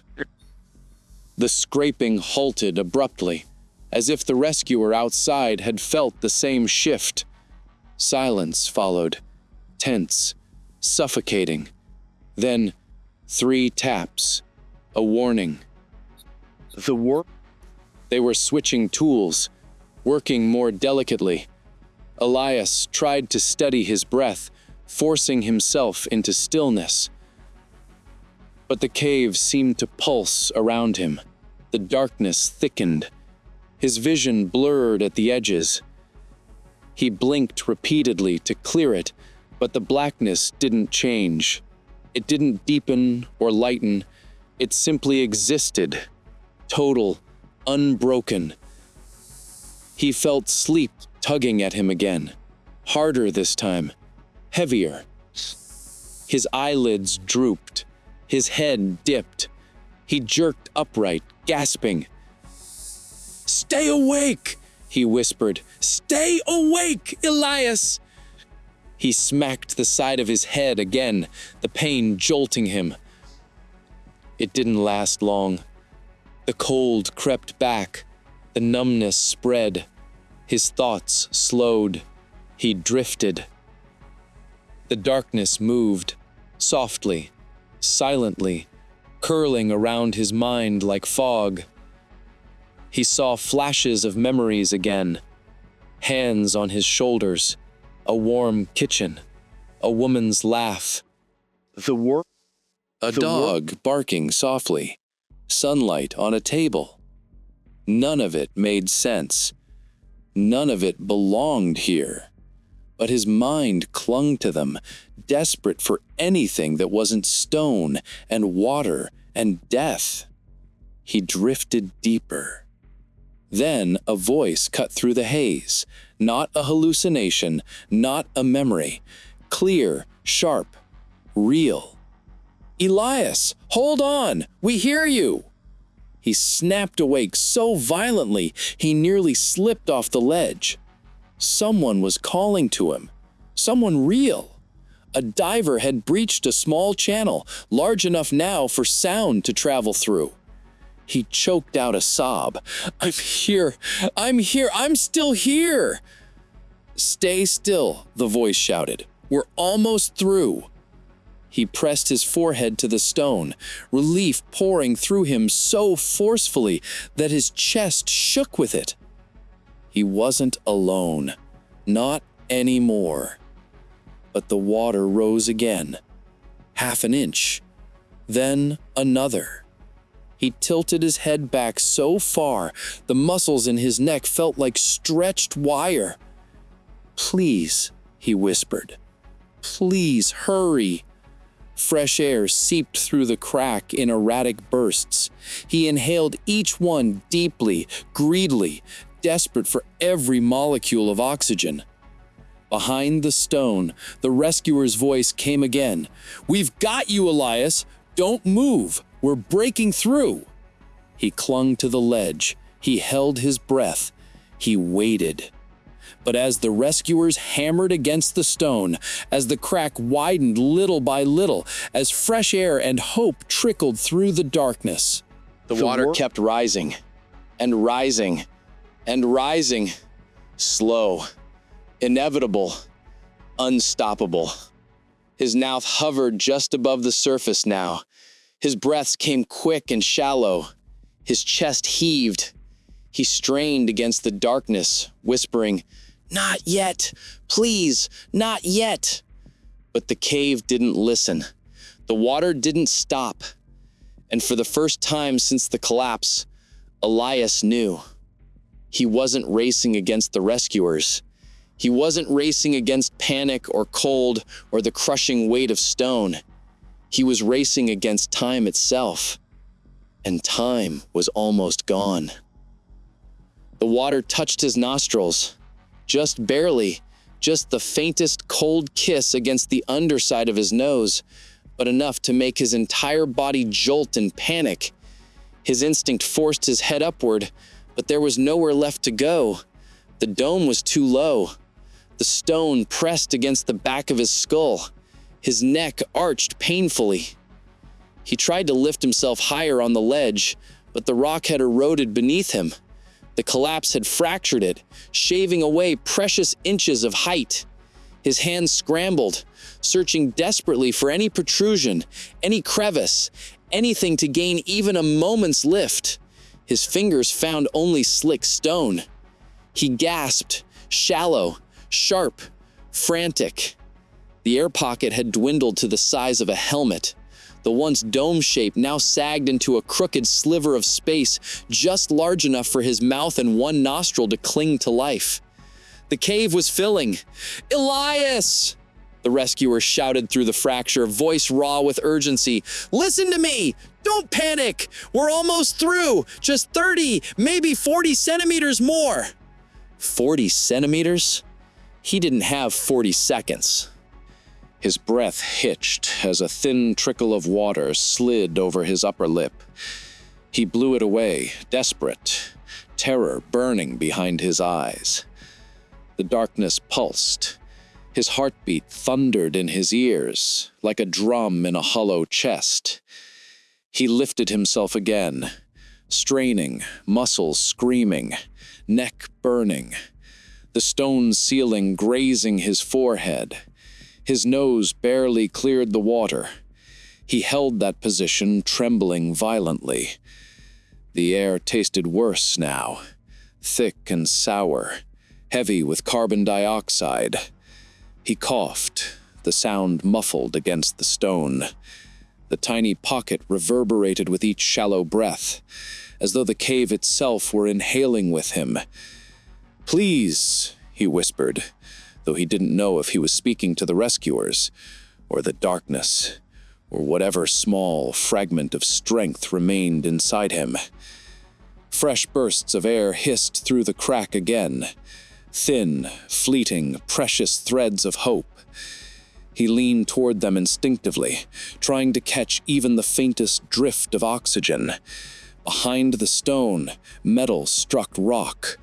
The scraping halted abruptly, as if the rescuer outside had felt the same shift. Silence followed, tense, suffocating. Then 3 taps, a warning. They were switching tools, working more delicately. Elias tried to steady his breath, forcing himself into stillness. But the cave seemed to pulse around him. The darkness thickened. His vision blurred at the edges. He blinked repeatedly to clear it, but the blackness didn't change. It didn't deepen or lighten. It simply existed, total, unbroken. He felt sleep tugging at him again, harder this time, heavier. His eyelids drooped, his head dipped. He jerked upright, gasping. "Stay awake!" he whispered. "Stay awake, Elias!" He smacked the side of his head again, the pain jolting him. It didn't last long. The cold crept back, the numbness spread. His thoughts slowed. He drifted. The darkness moved, softly, silently, curling around his mind like fog. He saw flashes of memories again, hands on his shoulders, a warm kitchen, a woman's laugh, a dog barking softly, sunlight on a table. None of it made sense. None of it belonged here. But his mind clung to them, desperate for anything that wasn't stone and water and death. He drifted deeper. Then a voice cut through the haze, not a hallucination, not a memory, clear, sharp, real. "Elias, hold on! We hear you!" He snapped awake so violently he nearly slipped off the ledge. Someone was calling to him, someone real. A diver had breached a small channel, large enough now for sound to travel through. He choked out a sob. I'm here, I'm still here!" "Stay still," the voice shouted. "We're almost through." He pressed his forehead to the stone, relief pouring through him so forcefully that his chest shook with it. He wasn't alone. Not anymore. But the water rose again, half an inch, then another. He tilted his head back so far, the muscles in his neck felt like stretched wire. "Please," he whispered. "Please, hurry." Fresh air seeped through the crack in erratic bursts. He inhaled each one deeply, greedily, desperate for every molecule of oxygen. Behind the stone, the rescuer's voice came again. "We've got you, Elias! Don't move! We're breaking through!" He clung to the ledge. He held his breath. He waited. But as the rescuers hammered against the stone, as the crack widened little by little, as fresh air and hope trickled through the darkness, the water kept rising, and rising, and rising. Slow, inevitable, unstoppable. His mouth hovered just above the surface now. His breaths came quick and shallow. His chest heaved. He strained against the darkness, whispering, "Not yet! Please, not yet!" But the cave didn't listen. The water didn't stop. And for the first time since the collapse, Elias knew. He wasn't racing against the rescuers. He wasn't racing against panic or cold or the crushing weight of stone. He was racing against time itself. And time was almost gone. The water touched his nostrils. Just barely, just the faintest cold kiss against the underside of his nose, but enough to make his entire body jolt in panic. His instinct forced his head upward, but there was nowhere left to go. The dome was too low. The stone pressed against the back of his skull. His neck arched painfully. He tried to lift himself higher on the ledge, but the rock had eroded beneath him. The collapse had fractured it, shaving away precious inches of height. His hands scrambled, searching desperately for any protrusion, any crevice, anything to gain even a moment's lift. His fingers found only slick stone. He gasped, shallow, sharp, frantic. The air pocket had dwindled to the size of a helmet. The once dome shape now sagged into a crooked sliver of space, just large enough for his mouth and one nostril to cling to life. The cave was filling. "Elias!" The rescuer shouted through the fracture, voice raw with urgency. "Listen to me! Don't panic! We're almost through! Just 30, maybe 40 centimeters more!" 40 centimeters? He didn't have 40 seconds. His breath hitched as a thin trickle of water slid over his upper lip. He blew it away, desperate, terror burning behind his eyes. The darkness pulsed. His heartbeat thundered in his ears, like a drum in a hollow chest. He lifted himself again, straining, muscles screaming, neck burning, the stone ceiling grazing his forehead. His nose barely cleared the water. He held that position, trembling violently. The air tasted worse now, thick and sour, heavy with carbon dioxide. He coughed, the sound muffled against the stone. The tiny pocket reverberated with each shallow breath, as though the cave itself were inhaling with him. "Please," he whispered, though he didn't know if he was speaking to the rescuers, or the darkness, or whatever small fragment of strength remained inside him. Fresh bursts of air hissed through the crack again, thin, fleeting, precious threads of hope. He leaned toward them instinctively, trying to catch even the faintest drift of oxygen. Behind the stone, metal struck rock,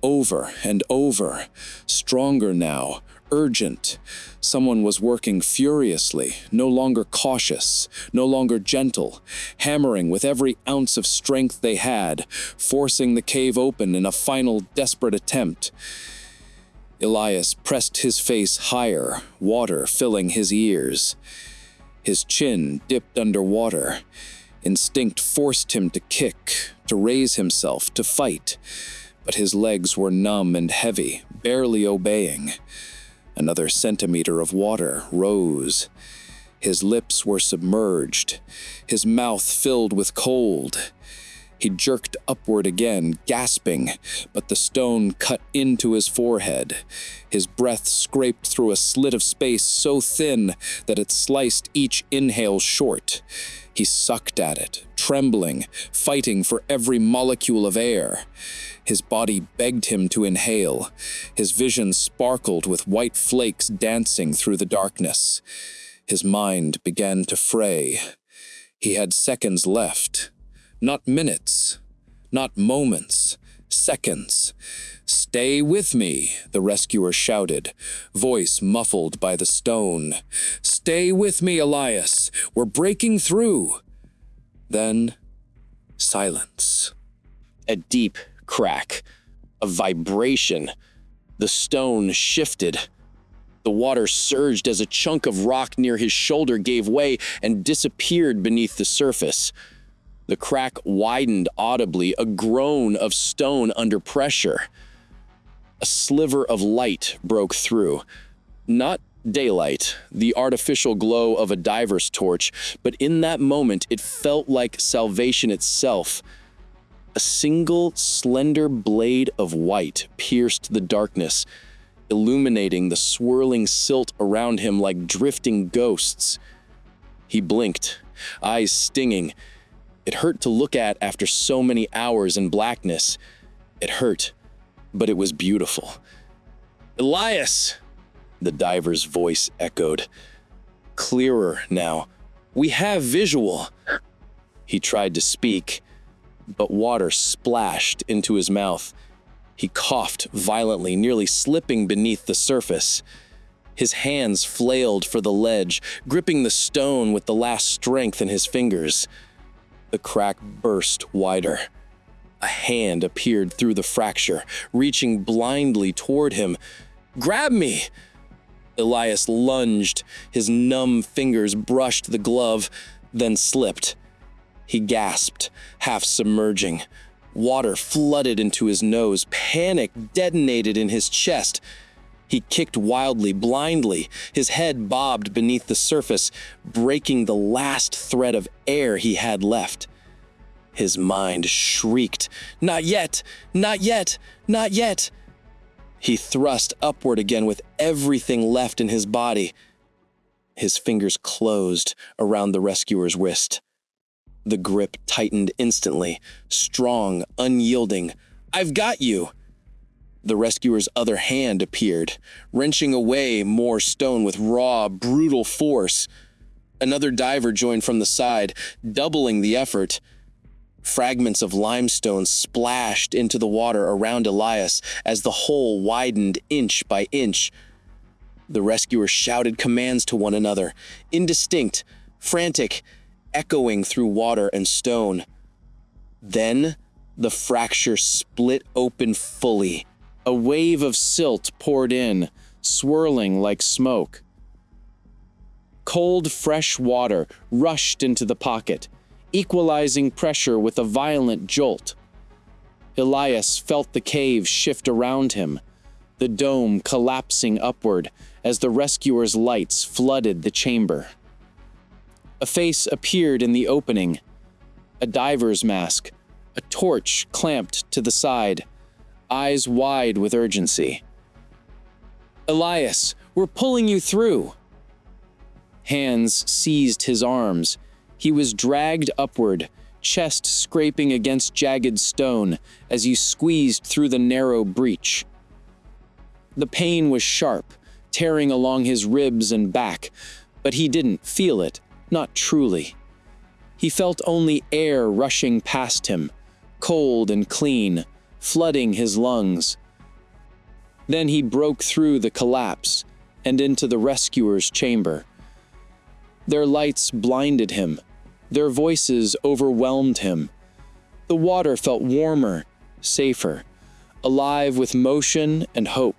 over and over, stronger now, urgent. Someone was working furiously, no longer cautious, no longer gentle, hammering with every ounce of strength they had, forcing the cave open in a final desperate attempt. Elias pressed his face higher, water filling his ears. His chin dipped underwater. Instinct forced him to kick, to raise himself, to fight. But his legs were numb and heavy, barely obeying. Another centimeter of water rose. His lips were submerged, his mouth filled with cold. He jerked upward again, gasping, but the stone cut into his forehead. His breath scraped through a slit of space so thin that it sliced each inhale short. He sucked at it, trembling, fighting for every molecule of air. His body begged him to inhale. His vision sparkled with white flakes dancing through the darkness. His mind began to fray. He had seconds left. Not minutes, not moments, seconds. "Stay with me," the rescuer shouted, voice muffled by the stone. "Stay with me, Elias. We're breaking through." Then, silence. A deep crack, a vibration. The stone shifted. The water surged as a chunk of rock near his shoulder gave way and disappeared beneath the surface. The crack widened audibly, a groan of stone under pressure. A sliver of light broke through. Not daylight, the artificial glow of a diver's torch, but in that moment it felt like salvation itself. A single slender blade of white pierced the darkness, illuminating the swirling silt around him like drifting ghosts. He blinked, eyes stinging. It hurt to look at after so many hours in blackness. It hurt, but it was beautiful. "Elias!" The diver's voice echoed. Clearer now. "We have visual." He tried to speak, but water splashed into his mouth. He coughed violently, nearly slipping beneath the surface. His hands flailed for the ledge, gripping the stone with the last strength in his fingers. The crack burst wider. A hand appeared through the fracture, reaching blindly toward him. "Grab me!" Elias lunged. His numb fingers brushed the glove, then slipped. He gasped, half submerging. Water flooded into his nose. Panic detonated in his chest. He kicked wildly, blindly. His head bobbed beneath the surface, breaking the last thread of air he had left. His mind shrieked, "Not yet! Not yet! Not yet!" He thrust upward again with everything left in his body. His fingers closed around the rescuer's wrist. The grip tightened instantly, strong, unyielding. "I've got you!" The rescuer's other hand appeared, wrenching away more stone with raw, brutal force. Another diver joined from the side, doubling the effort. Fragments of limestone splashed into the water around Elias as the hole widened inch by inch. The rescuers shouted commands to one another, indistinct, frantic, echoing through water and stone. Then the fracture split open fully. A wave of silt poured in, swirling like smoke. Cold, fresh water rushed into the pocket, equalizing pressure with a violent jolt. Elias felt the cave shift around him, the dome collapsing upward as the rescuers' lights flooded the chamber. A face appeared in the opening, a diver's mask, a torch clamped to the side, eyes wide with urgency. "Elias, we're pulling you through." Hands seized his arms. He was dragged upward, chest scraping against jagged stone as he squeezed through the narrow breach. The pain was sharp, tearing along his ribs and back, but he didn't feel it, not truly. He felt only air rushing past him, cold and clean, flooding his lungs. Then he broke through the collapse and into the rescuer's chamber. Their lights blinded him. Their voices overwhelmed him. The water felt warmer, safer, alive with motion and hope.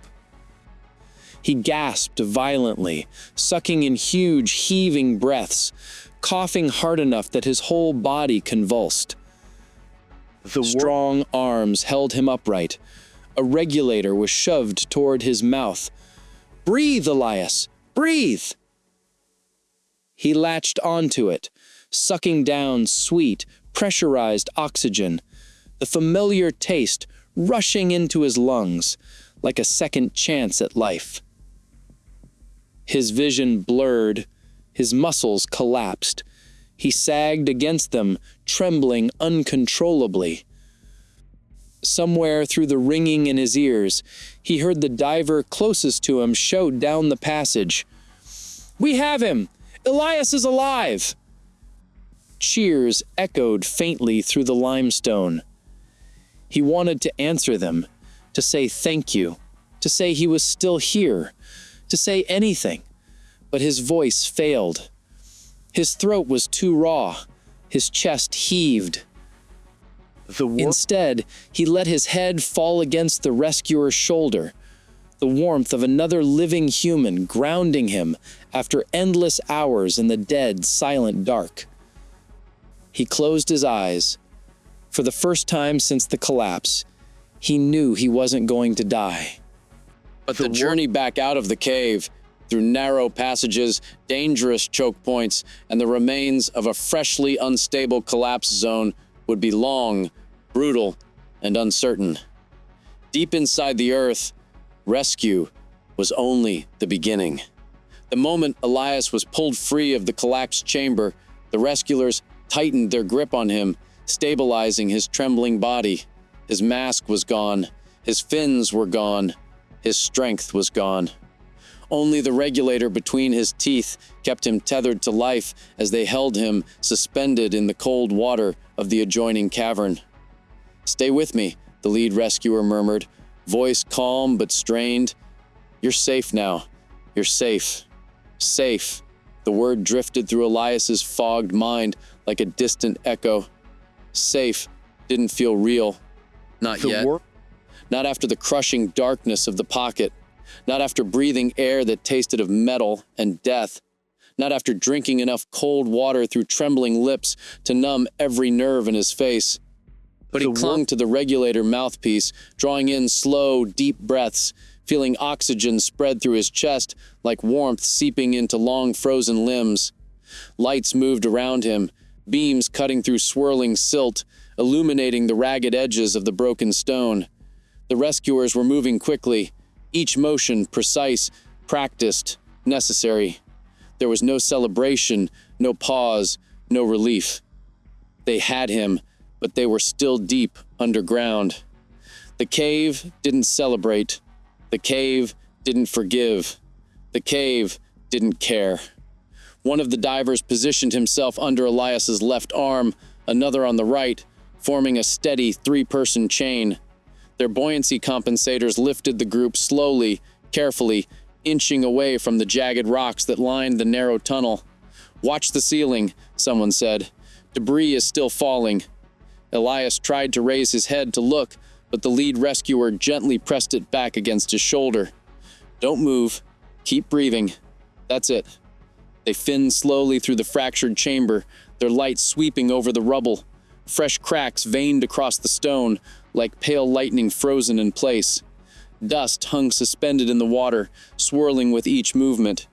He gasped violently, sucking in huge, heaving breaths, coughing hard enough that his whole body convulsed. The strong arms held him upright, A regulator was shoved toward his mouth. "Breathe, Elias! Breathe!" He latched onto it, sucking down sweet, pressurized oxygen, the familiar taste rushing into his lungs like a second chance at life. His vision blurred, his muscles collapsed. He sagged against them, trembling uncontrollably. Somewhere through the ringing in his ears, he heard the diver closest to him shout down the passage, "We have him! Elias is alive!" Cheers echoed faintly through the limestone. He wanted to answer them, to say thank you, to say he was still here, to say anything, but his voice failed. His throat was too raw, his chest heaved. Instead, he let his head fall against the rescuer's shoulder, the warmth of another living human grounding him after endless hours in the dead, silent dark. He closed his eyes. For the first time since the collapse, he knew he wasn't going to die. But the journey back out of the cave, through narrow passages, dangerous choke points, and the remains of a freshly unstable collapse zone would be long, brutal, and uncertain. Deep inside the earth, rescue was only the beginning. The moment Elias was pulled free of the collapsed chamber, the rescuers tightened their grip on him, stabilizing his trembling body. His mask was gone, his fins were gone, his strength was gone. Only the regulator between his teeth kept him tethered to life as they held him suspended in the cold water of the adjoining cavern. "Stay with me," the lead rescuer murmured, voice calm but strained. "You're safe now. You're safe. Safe." The word drifted through Elias's fogged mind like a distant echo. Safe didn't feel real. Not yet. Not after the crushing darkness of the pocket. Not after breathing air that tasted of metal and death. Not after drinking enough cold water through trembling lips to numb every nerve in his face. But he clung to the regulator mouthpiece, drawing in slow, deep breaths, feeling oxygen spread through his chest like warmth seeping into long frozen limbs. Lights moved around him, beams cutting through swirling silt, illuminating the ragged edges of the broken stone. The rescuers were moving quickly, each motion precise, practiced, necessary. There was no celebration, no pause, no relief. They had him, but they were still deep underground. The cave didn't celebrate. The cave didn't forgive. The cave didn't care. One of the divers positioned himself under Elias's left arm, another on the right, forming a steady three-person chain. Their buoyancy compensators lifted the group slowly, carefully, inching away from the jagged rocks that lined the narrow tunnel. "Watch the ceiling," someone said. "Debris is still falling." Elias tried to raise his head to look, but the lead rescuer gently pressed it back against his shoulder. "Don't move. Keep breathing. That's it." They finned slowly through the fractured chamber, their light sweeping over the rubble. Fresh cracks veined across the stone, like pale lightning frozen in place. Dust hung suspended in the water, swirling with each movement.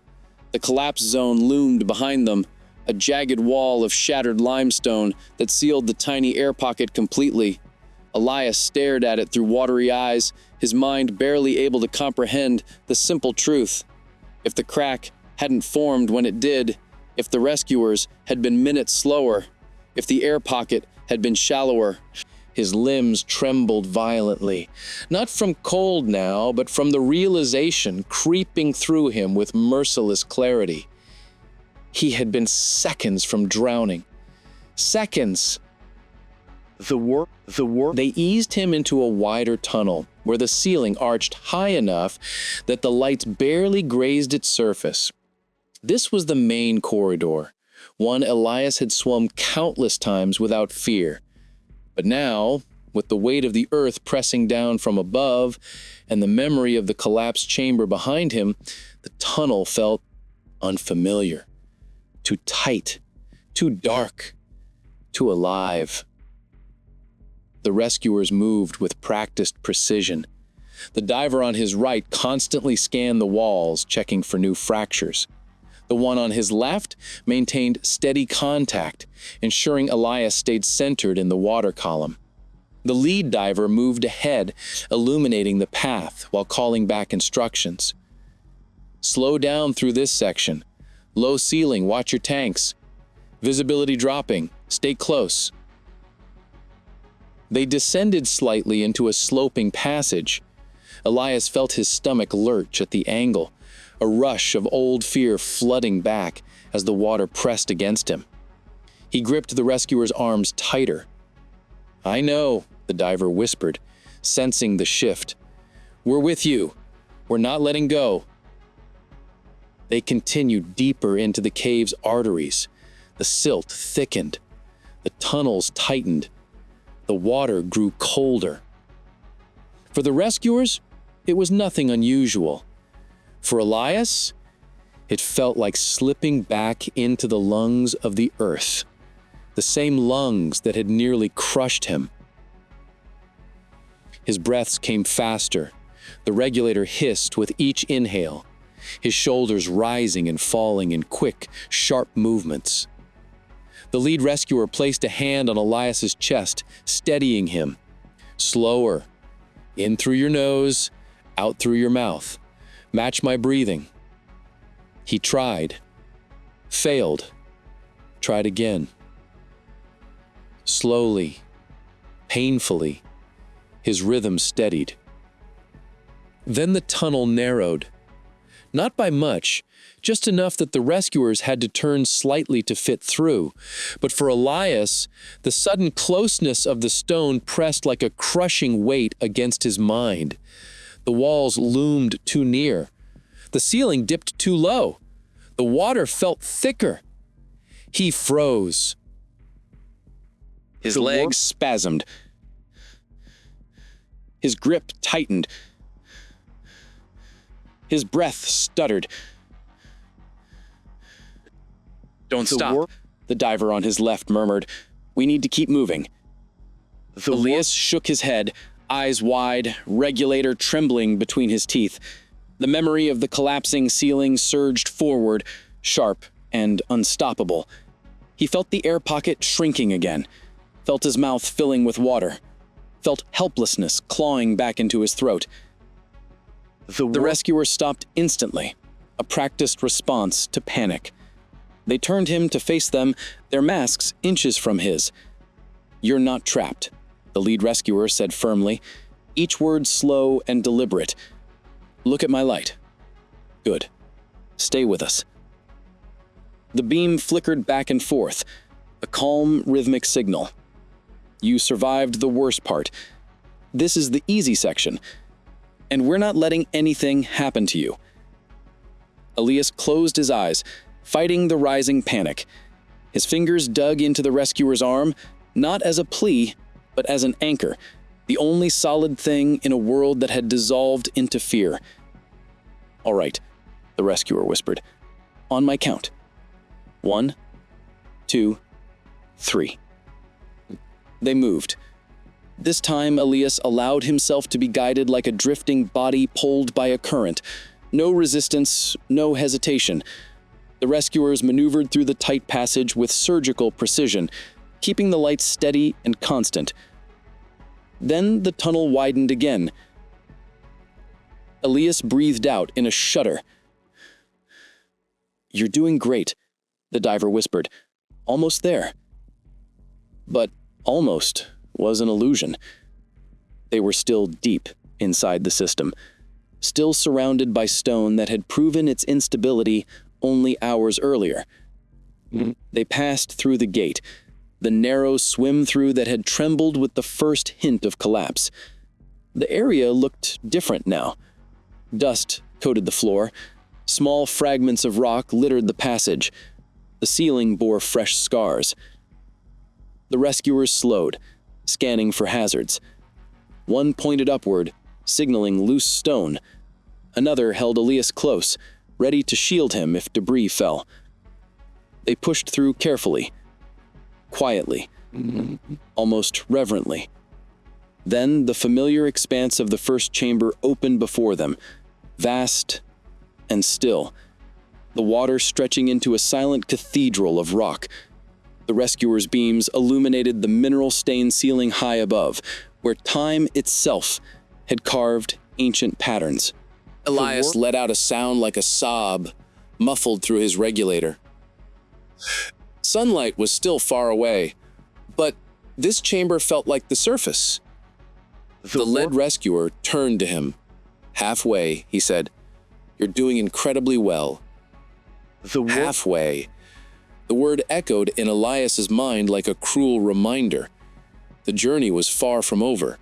The collapse zone loomed behind them, a jagged wall of shattered limestone that sealed the tiny air pocket completely. Elias stared at it through watery eyes, his mind barely able to comprehend the simple truth. If the crack hadn't formed when it did, if the rescuers had been minutes slower, if the air pocket had been shallower. His limbs trembled violently, not from cold now, but from the realization creeping through him with merciless clarity. He had been seconds from drowning. Seconds! They eased him into a wider tunnel, where the ceiling arched high enough that the lights barely grazed its surface. This was the main corridor, one Elias had swum countless times without fear. But now, with the weight of the earth pressing down from above and the memory of the collapsed chamber behind him, the tunnel felt unfamiliar, too tight, too dark, too alive. The rescuers moved with practiced precision, The diver on his right constantly scanned the walls, checking for new fractures. The one on his left maintained steady contact, ensuring Elias stayed centered in the water column. The lead diver moved ahead, illuminating the path while calling back instructions. Slow down through this section. Low ceiling, watch your tanks. Visibility dropping, stay close. They descended slightly into a sloping passage. Elias felt his stomach lurch at the angle, a rush of old fear flooding back as the water pressed against him. He gripped the rescuer's arms tighter. "I know," the diver whispered, sensing the shift. "We're with you. We're not letting go." They continued deeper into the cave's arteries. The silt thickened. The tunnels tightened. The water grew colder. For the rescuers, it was nothing unusual. For Elias, it felt like slipping back into the lungs of the earth, the same lungs that had nearly crushed him. His breaths came faster. The regulator hissed with each inhale, his shoulders rising and falling in quick, sharp movements. The lead rescuer placed a hand on Elias's chest, steadying him. "Slower. In through your nose, out through your mouth. Match my breathing." He tried. Failed. Tried again. Slowly, painfully, his rhythm steadied. Then the tunnel narrowed. Not by much, just enough that the rescuers had to turn slightly to fit through. But for Elias, the sudden closeness of the stone pressed like a crushing weight against his mind. The walls loomed too near. The ceiling dipped too low. The water felt thicker. He froze. His legs spasmed. His grip tightened. His breath stuttered. "Don't stop," the diver on his left murmured. "We need to keep moving." Elias shook his head, eyes wide, regulator trembling between his teeth. The memory of the collapsing ceiling surged forward, sharp and unstoppable. He felt the air pocket shrinking again, felt his mouth filling with water, felt helplessness clawing back into his throat. The rescuers stopped instantly, a practiced response to panic. They turned him to face them, their masks inches from his. "You're not trapped," the lead rescuer said firmly, each word slow and deliberate. "Look at my light. Good. Stay with us." The beam flickered back and forth, a calm, rhythmic signal. "You survived the worst part. This is the easy section. And we're not letting anything happen to you." Elias closed his eyes, fighting the rising panic. His fingers dug into the rescuer's arm, not as a plea, but as an anchor, the only solid thing in a world that had dissolved into fear. "All right," the rescuer whispered. "On my count. 1, 2, 3. They moved. This time, Elias allowed himself to be guided like a drifting body pulled by a current. No resistance, no hesitation. The rescuers maneuvered through the tight passage with surgical precision, keeping the lights steady and constant. Then the tunnel widened again. Elias breathed out in a shudder. "You're doing great," the diver whispered. "Almost there." But almost was an illusion. They were still deep inside the system, still surrounded by stone that had proven its instability only hours earlier. They passed through the gate, the narrow swim-through that had trembled with the first hint of collapse. The area looked different now. Dust coated the floor. Small fragments of rock littered the passage. The ceiling bore fresh scars. The rescuers slowed, scanning for hazards. One pointed upward, signaling loose stone. Another held Elias close, ready to shield him if debris fell. They pushed through carefully, quietly, almost reverently. Then the familiar expanse of the first chamber opened before them, vast and still, the water stretching into a silent cathedral of rock. The rescuers' beams illuminated the mineral-stained ceiling high above, where time itself had carved ancient patterns. Elias let out a sound like a sob, muffled through his regulator. Sunlight was still far away, but this chamber felt like the surface. The lead rescuer turned to him. "Halfway," he said. "You're doing incredibly well." Halfway. The word echoed in Elias's mind like a cruel reminder. The journey was far from over.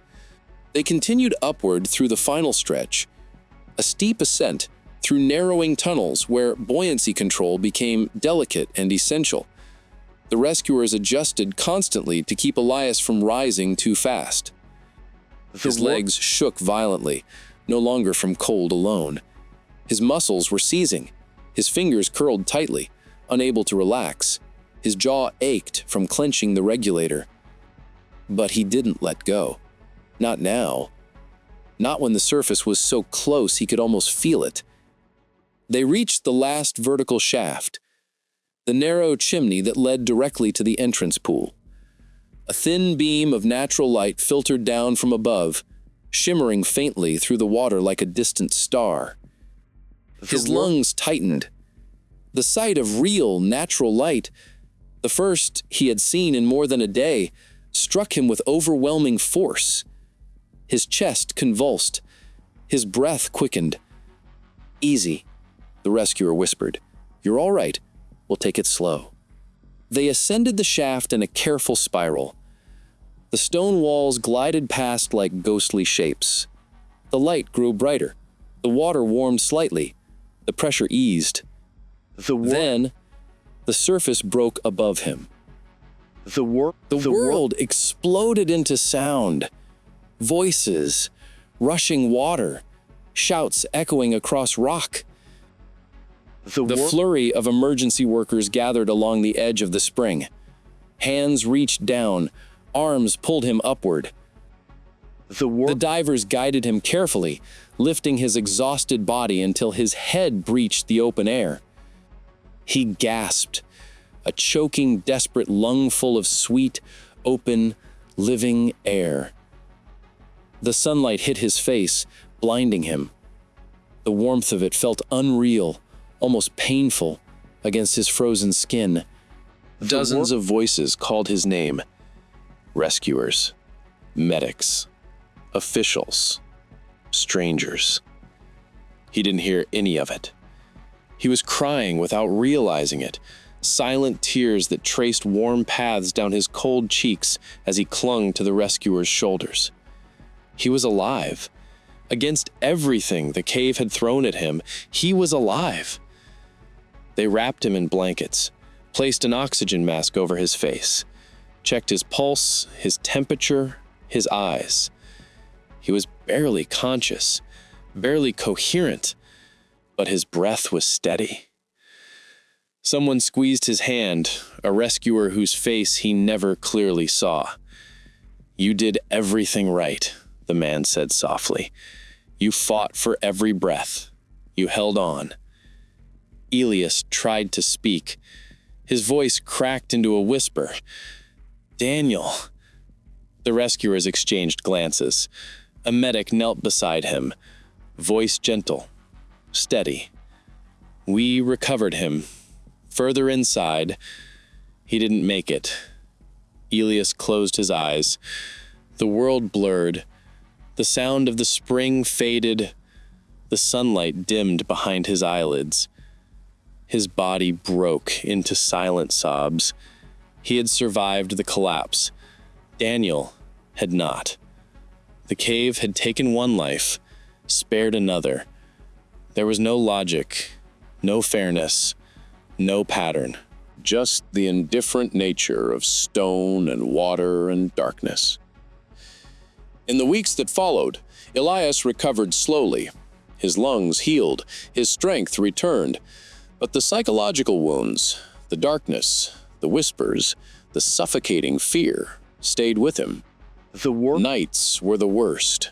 They continued upward through the final stretch, a steep ascent through narrowing tunnels where buoyancy control became delicate and essential. The rescuers adjusted constantly to keep Elias from rising too fast. His legs shook violently, no longer from cold alone. His muscles were seizing. His fingers curled tightly, unable to relax. His jaw ached from clenching the regulator. But he didn't let go. Not now. Not when the surface was so close he could almost feel it. They reached the last vertical shaft, the narrow chimney that led directly to the entrance pool. A thin beam of natural light filtered down from above, shimmering faintly through the water like a distant star. His lungs tightened. The sight of real, natural light, the first he had seen in more than a day, struck him with overwhelming force. His chest convulsed. His breath quickened. "Easy," the rescuer whispered. "You're all right. We'll take it slow." They ascended the shaft in a careful spiral. The stone walls glided past like ghostly shapes. The light grew brighter. The water warmed slightly. The pressure eased. Then, the surface broke above him. The world exploded into sound. Voices, rushing water, shouts echoing across rock. The flurry of emergency workers gathered along the edge of the spring. Hands reached down, arms pulled him upward. The divers guided him carefully, lifting his exhausted body until his head breached the open air. He gasped, a choking, desperate lungful of sweet, open, living air. The sunlight hit his face, blinding him. The warmth of it felt unreal, almost painful, against his frozen skin. Dozens of voices called his name. Rescuers, medics, officials, strangers. He didn't hear any of it. He was crying without realizing it, silent tears that traced warm paths down his cold cheeks as he clung to the rescuer's shoulders. He was alive. Against everything the cave had thrown at him, he was alive. They wrapped him in blankets, placed an oxygen mask over his face, checked his pulse, his temperature, his eyes. He was barely conscious, barely coherent, but his breath was steady. Someone squeezed his hand, a rescuer whose face he never clearly saw. "You did everything right," the man said softly. "You fought for every breath. You held on." Elias tried to speak. His voice cracked into a whisper. "Daniel." The rescuers exchanged glances. A medic knelt beside him, voice gentle, steady. "We recovered him. Further inside, he didn't make it." Elias closed his eyes. The world blurred. The sound of the spring faded. The sunlight dimmed behind his eyelids. His body broke into silent sobs. He had survived the collapse. Daniel had not. The cave had taken one life, spared another. There was no logic, no fairness, no pattern. Just the indifferent nature of stone and water and darkness. In the weeks that followed, Elias recovered slowly. His lungs healed, his strength returned. But the psychological wounds, the darkness, the whispers, the suffocating fear stayed with him. Nights were the worst.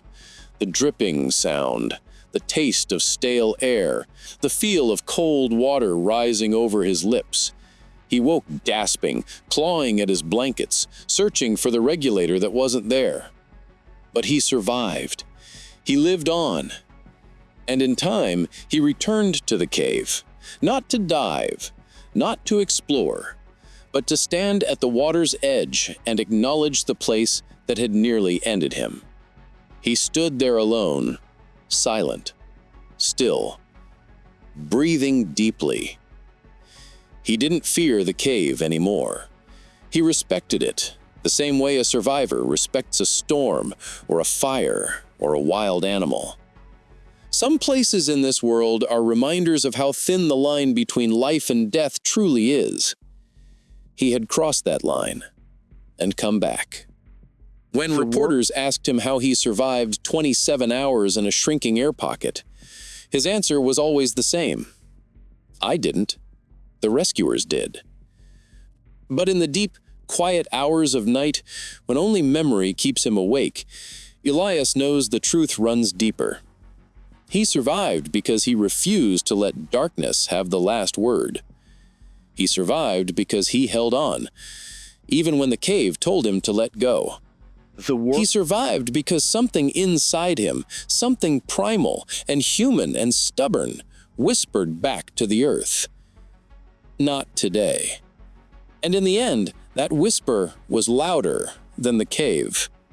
The dripping sound, the taste of stale air, the feel of cold water rising over his lips. He woke gasping, clawing at his blankets, searching for the regulator that wasn't there. But he survived. He lived on. And in time, he returned to the cave, not to dive, not to explore, but to stand at the water's edge and acknowledge the place that had nearly ended him. He stood there alone, silent, still, breathing deeply. He didn't fear the cave anymore. He respected it, the same way a survivor respects a storm or a fire or a wild animal. Some places in this world are reminders of how thin the line between life and death truly is. He had crossed that line and come back. When reporters asked him how he survived 27 hours in a shrinking air pocket, his answer was always the same. I didn't. The rescuers did. But in the deep, quiet hours of night, when only memory keeps him awake, Elias knows the truth runs deeper. He survived because he refused to let darkness have the last word. He survived because he held on, even when the cave told him to let go. He survived because something inside him, something primal and human and stubborn, whispered back to the earth. Not today. And in the end, that whisper was louder than the cave.